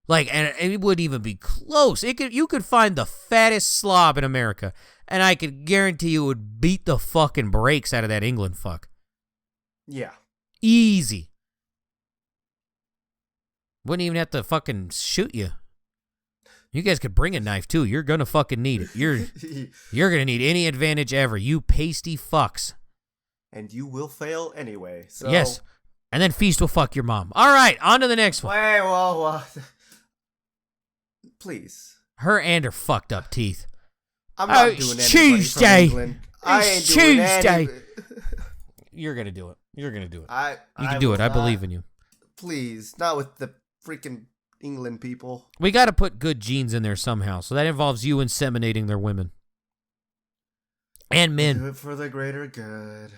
Like, and it wouldn't even be close. You could find the fattest slob in America, and I could guarantee you it would beat the fucking brakes out of that England fuck. Yeah. Easy. Wouldn't even have to fucking shoot you. You guys could bring a knife, too. You're gonna fucking need it. You're gonna need any advantage ever, you pasty fucks. And you will fail anyway. So. Yes. And then Feast will fuck your mom. All right, on to the next one. Wait, whoa. Please. Her and her fucked up teeth. I'm not doing anybody from England. I ain't doing any. You're gonna do it. You're gonna do it. You I can do it. will I believe in you. Please, not with the freaking England people. We got to put good genes in there somehow, so that involves you inseminating their women and men. Do it for the greater good.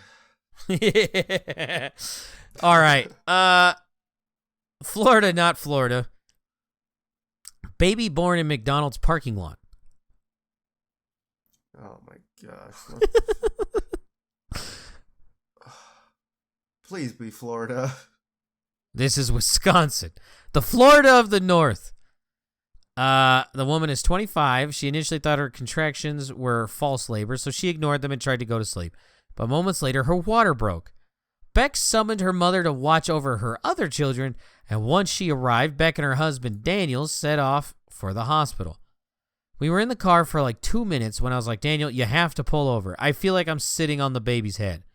All right. Florida, not Florida. Baby born in McDonald's parking lot. Oh my gosh. Please be Florida. This is Wisconsin. The Florida of the North. The woman is 25. She initially thought her contractions were false labor, so she ignored them and tried to go to sleep. But moments later, her water broke. Beck summoned her mother to watch over her other children, and once she arrived, Beck and her husband, Daniel, set off for the hospital. We were in the car for like 2 minutes when I was like, Daniel, you have to pull over. I feel like I'm sitting on the baby's head.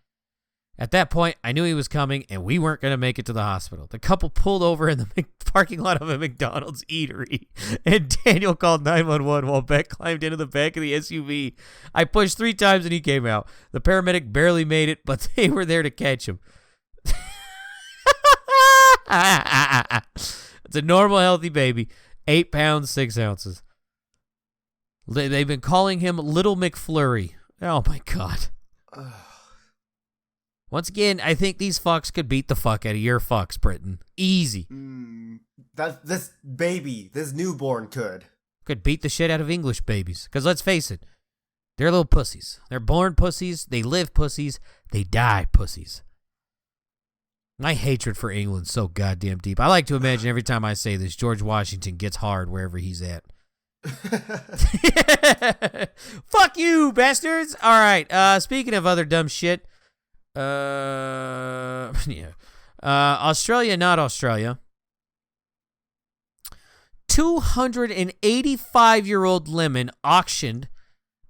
At that point, I knew he was coming, and we weren't going to make it to the hospital. The couple pulled over in the parking lot of a McDonald's eatery, and Daniel called 911 while Beck climbed into the back of the SUV. I pushed 3 times, and he came out. The paramedic barely made it, but they were there to catch him. It's a normal, healthy baby. 8 pounds, 6 ounces. They've been calling him Little McFlurry. Oh, my God. Once again, I think these fucks could beat the fuck out of your fucks, Britain. Easy. This baby, this newborn could. Could beat the shit out of English babies. Because let's face it, they're little pussies. They're born pussies. They live pussies. They die pussies. My hatred for England's so goddamn deep. I like to imagine every time I say this, George Washington gets hard wherever he's at. Fuck you, bastards. All right. Speaking of other dumb shit. Australia, not Australia. 285-year-old lemon auctioned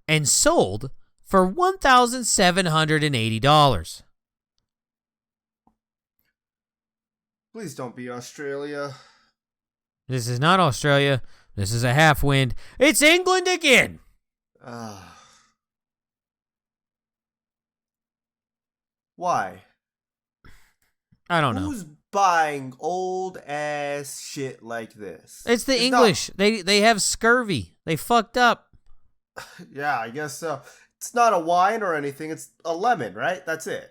and sold for $1,780. Please don't be Australia. This is not Australia. This is a half wind. It's England again. Why? I don't know. Who's buying old ass shit like this? It's the English. They have scurvy. They fucked up. Yeah, I guess so. It's not a wine or anything. It's a lemon, right? That's it.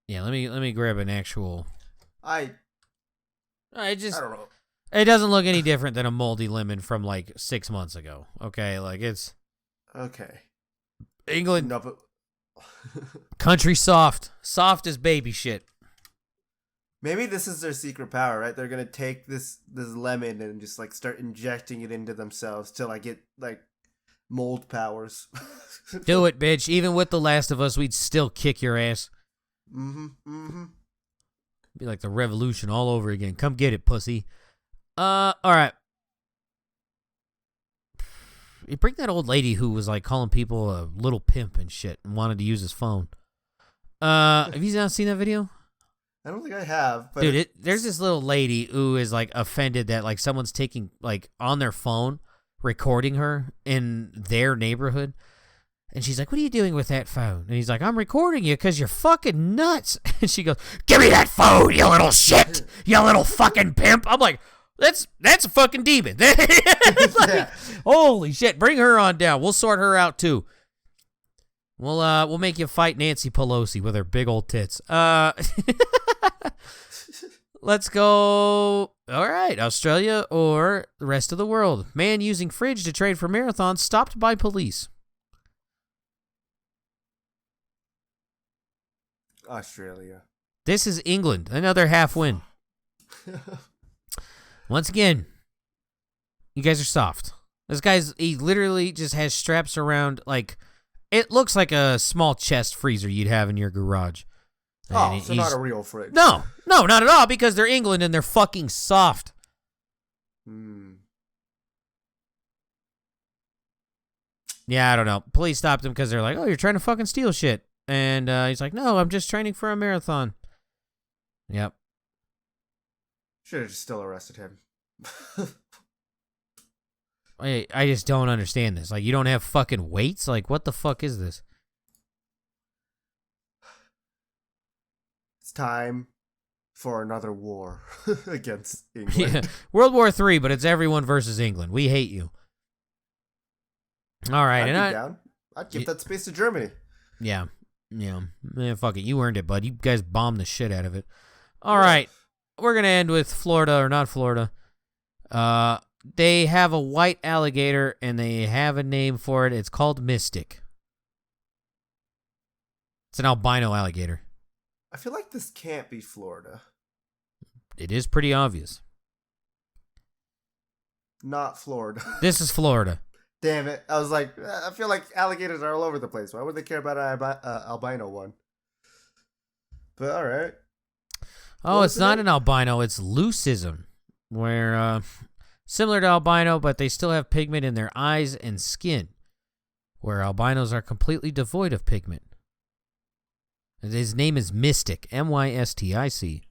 Yeah, let me grab an actual. I don't know. It doesn't look any different than a moldy lemon from like 6 months ago. Okay, like it's okay. England. No, but Country soft as baby shit. maybe this is their secret power, right? They're gonna take this lemon and just like start injecting it into themselves till I get like mold powers. Do it, bitch. Even with The Last of Us, we'd still kick your ass. Mm-hmm. Mm-hmm. Be like the revolution all over again. Come get it, pussy. All right. You bring that old lady who was like calling people a little pimp and shit and wanted to use his phone. Have you not seen that video? I don't think I have. But Dude, there's this little lady who is like offended that like someone's taking like on their phone, recording her in their neighborhood. And she's like, what are you doing with that phone? And he's like, I'm recording you because you're fucking nuts. And she goes, give me that phone, you little shit. You little fucking pimp. I'm like, that's a fucking demon. Like, holy shit. Bring her on down. We'll sort her out too. We'll make you fight Nancy Pelosi with her big old tits. Let's go. All right. Australia or the rest of the world. Man using fridge to trade for marathon stopped by police. Australia. This is England. Another half win. Once again, you guys are soft. He literally just has straps around, like, it looks like a small chest freezer you'd have in your garage. And so not a real fridge. No, not at all, because they're England and they're fucking soft. Yeah, I don't know. Police stopped him because they're like, oh, you're trying to fucking steal shit. And he's like, no, I'm just training for a marathon. Yep. Should have just still arrested him. I just don't understand this. Like, you don't have fucking weights? Like, what the fuck is this? It's time for another war against England. Yeah. World War III, but it's everyone versus England. We hate you. All right. I'd be down. I'd give that space to Germany. Yeah. Man, fuck it. You earned it, bud. You guys bombed the shit out of it. All right. We're going to end with Florida or not Florida. They have a white alligator, and they have a name for it. It's called Mystic. It's an albino alligator. I feel like this can't be Florida. It is pretty obvious. Not Florida. This is Florida. Damn it. I was like, I feel like alligators are all over the place. Why would they care about an albino one? But all right. Oh, it's not an albino. It's leucism, where similar to albino, but they still have pigment in their eyes and skin, where albinos are completely devoid of pigment. His name is Mystic, Mystic. I see.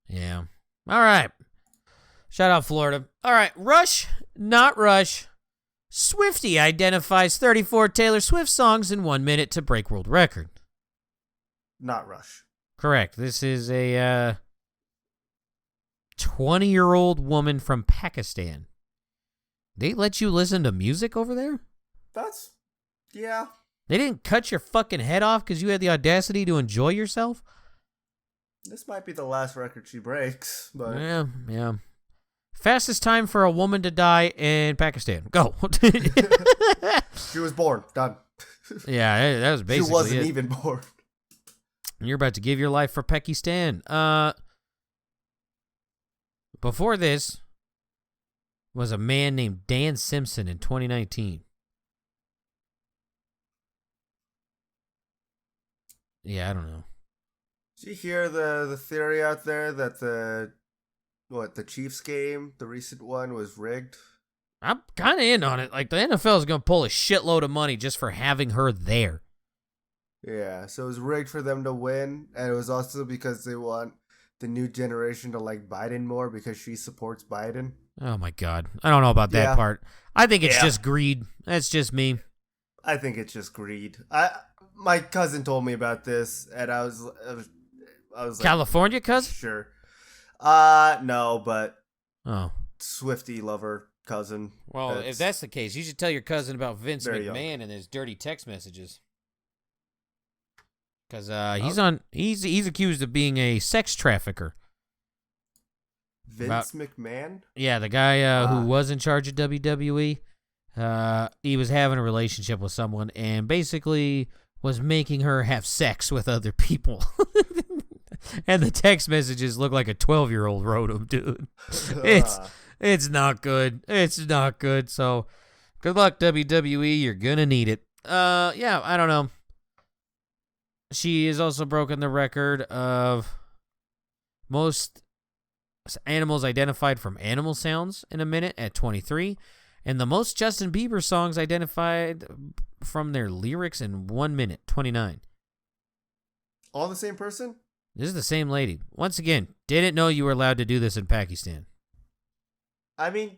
Yeah. All right. Shout out Florida. All right. Rush, not Rush. Swiftie identifies 34 Taylor Swift songs in 1 minute to break world record. Not Rush. Correct. This is a 20-year-old woman from Pakistan. They let you listen to music over there? Yeah. They didn't cut your fucking head off because you had the audacity to enjoy yourself? This might be the last record she breaks, but... Yeah. Fastest time for a woman to die in Pakistan. Go. She was born. Done. Yeah, that was basically She wasn't it. even born. You're about to give your life for Pakistan. Before this was a man named Dan Simpson in 2019. Yeah, I don't know. Did you hear the theory out there that the Chiefs game, the recent one, was rigged? I'm kind of in on it. Like, the NFL is going to pull a shitload of money just for having her there. Yeah, so it was rigged for them to win, and it was also because they want the new generation to like Biden more because she supports Biden. Oh, my God. I don't know about that part. I think it's just greed. That's just me. I think it's just greed. My cousin told me about this, and I was like, California cousin? Sure. No, but Swiftie lover cousin. Well, if that's the case, you should tell your cousin about Vince McMahon and his dirty text messages. Because he's accused of being a sex trafficker. Vince McMahon? Yeah, the guy who was in charge of WWE. He was having a relationship with someone and basically was making her have sex with other people. And the text messages look like a 12-year-old wrote them, dude. It's not good. It's not good. So Good luck, WWE. You're gonna need it. Yeah, I don't know. She has also broken the record of most animals identified from animal sounds in a minute at 23, and the most Justin Bieber songs identified from their lyrics in 1 minute, 29. All the same person? This is the same lady. Once again, didn't know you were allowed to do this in Pakistan. I mean,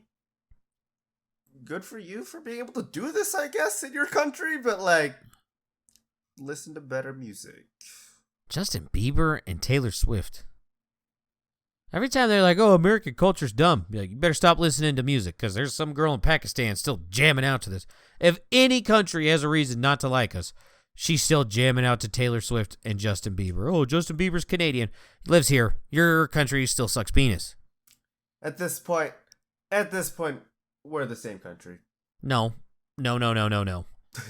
good for you for being able to do this, I guess, in your country, but like, listen to better music. Justin Bieber and Taylor Swift. Every time they're like, oh, American culture's dumb, you're like, you better stop listening to music because there's some girl in Pakistan still jamming out to this. If any country has a reason not to like us, she's still jamming out to Taylor Swift and Justin Bieber. Oh, Justin Bieber's Canadian. He lives here. Your country still sucks penis. At this point, we're the same country. No.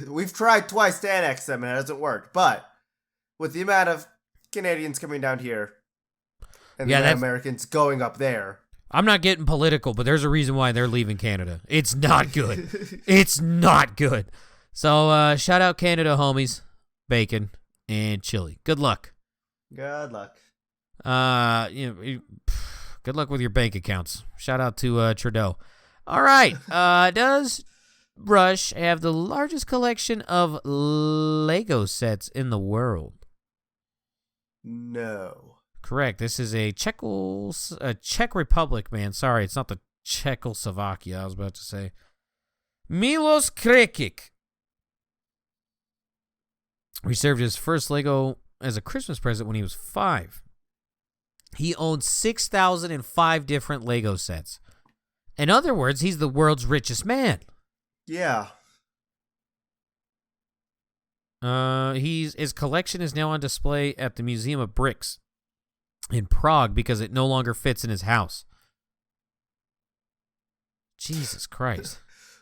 We've tried twice to annex them and it hasn't worked. But with the amount of Canadians coming down here and the Americans going up there. I'm not getting political, but there's a reason why they're leaving Canada. It's not good. It's not good. So shout out Canada, homies. Bacon and chili. Good luck. Good luck. Good luck with your bank accounts. Shout out to Trudeau. All right. Does Rush have the largest collection of Lego sets in the world? No. Correct. This is a Czech Republic, man. Sorry, it's not the Czechoslovakia I was about to say. Milos Krekic received his first Lego as a Christmas present when he was 5. He owns 6,005 different Lego sets. In other words, he's the world's richest man. Yeah. His collection is now on display at the Museum of Bricks in Prague because it no longer fits in his house. Jesus Christ.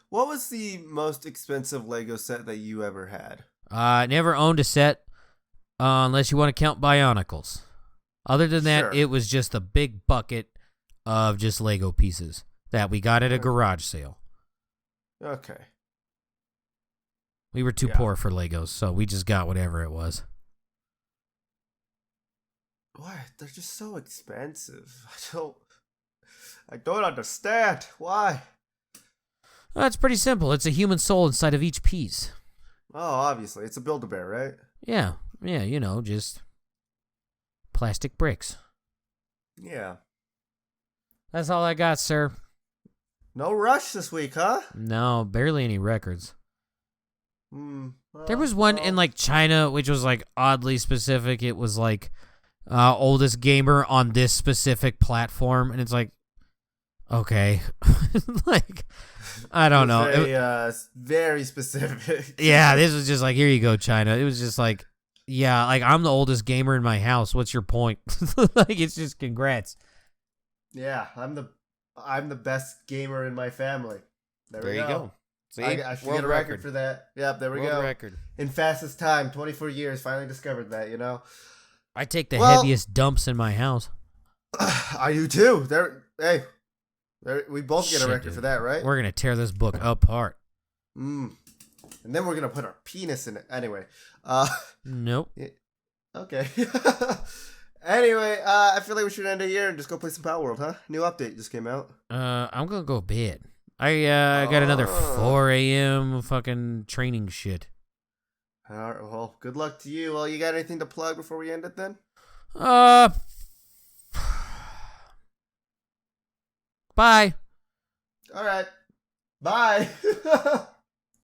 What was the most expensive Lego set that you ever had? Never owned a set unless you want to count Bionicles. Other than that, It was just a big bucket of just Lego pieces that we got at a garage sale. Okay. We were too poor for Legos, so we just got whatever it was. Why? They're just so expensive. I don't understand. Why? Well, it's pretty simple. It's a human soul inside of each piece. Oh, obviously. It's a Build-A-Bear, right? Yeah, just plastic bricks. Yeah. That's all I got, sir. No Rush this week, huh? No, barely any records. Well, there was one in like China, which was like oddly specific. It was like oldest gamer on this specific platform, and it's like, okay, like I don't know. Very specific. Yeah, this was just like, here you go, China. It was just like, yeah, like I'm the oldest gamer in my house. What's your point? Like it's just congrats. Yeah, I'm the best gamer in my family. There you go. See, I should get a record for that. Yep, there we go. Record. In fastest time, 24 years, finally discovered that, I take the heaviest dumps in my house. I do too. We both get a record for that, right? We're going to tear this book apart. And then we're going to put our penis in it. Anyway. Nope. Okay. Anyway, I feel like we should end it here and just go play some Power World, huh? New update just came out. I'm going to go bed. I got another 4 a.m. fucking training shit. All right, well, good luck to you. Well, you got anything to plug before we end it then? Bye. All right. Bye.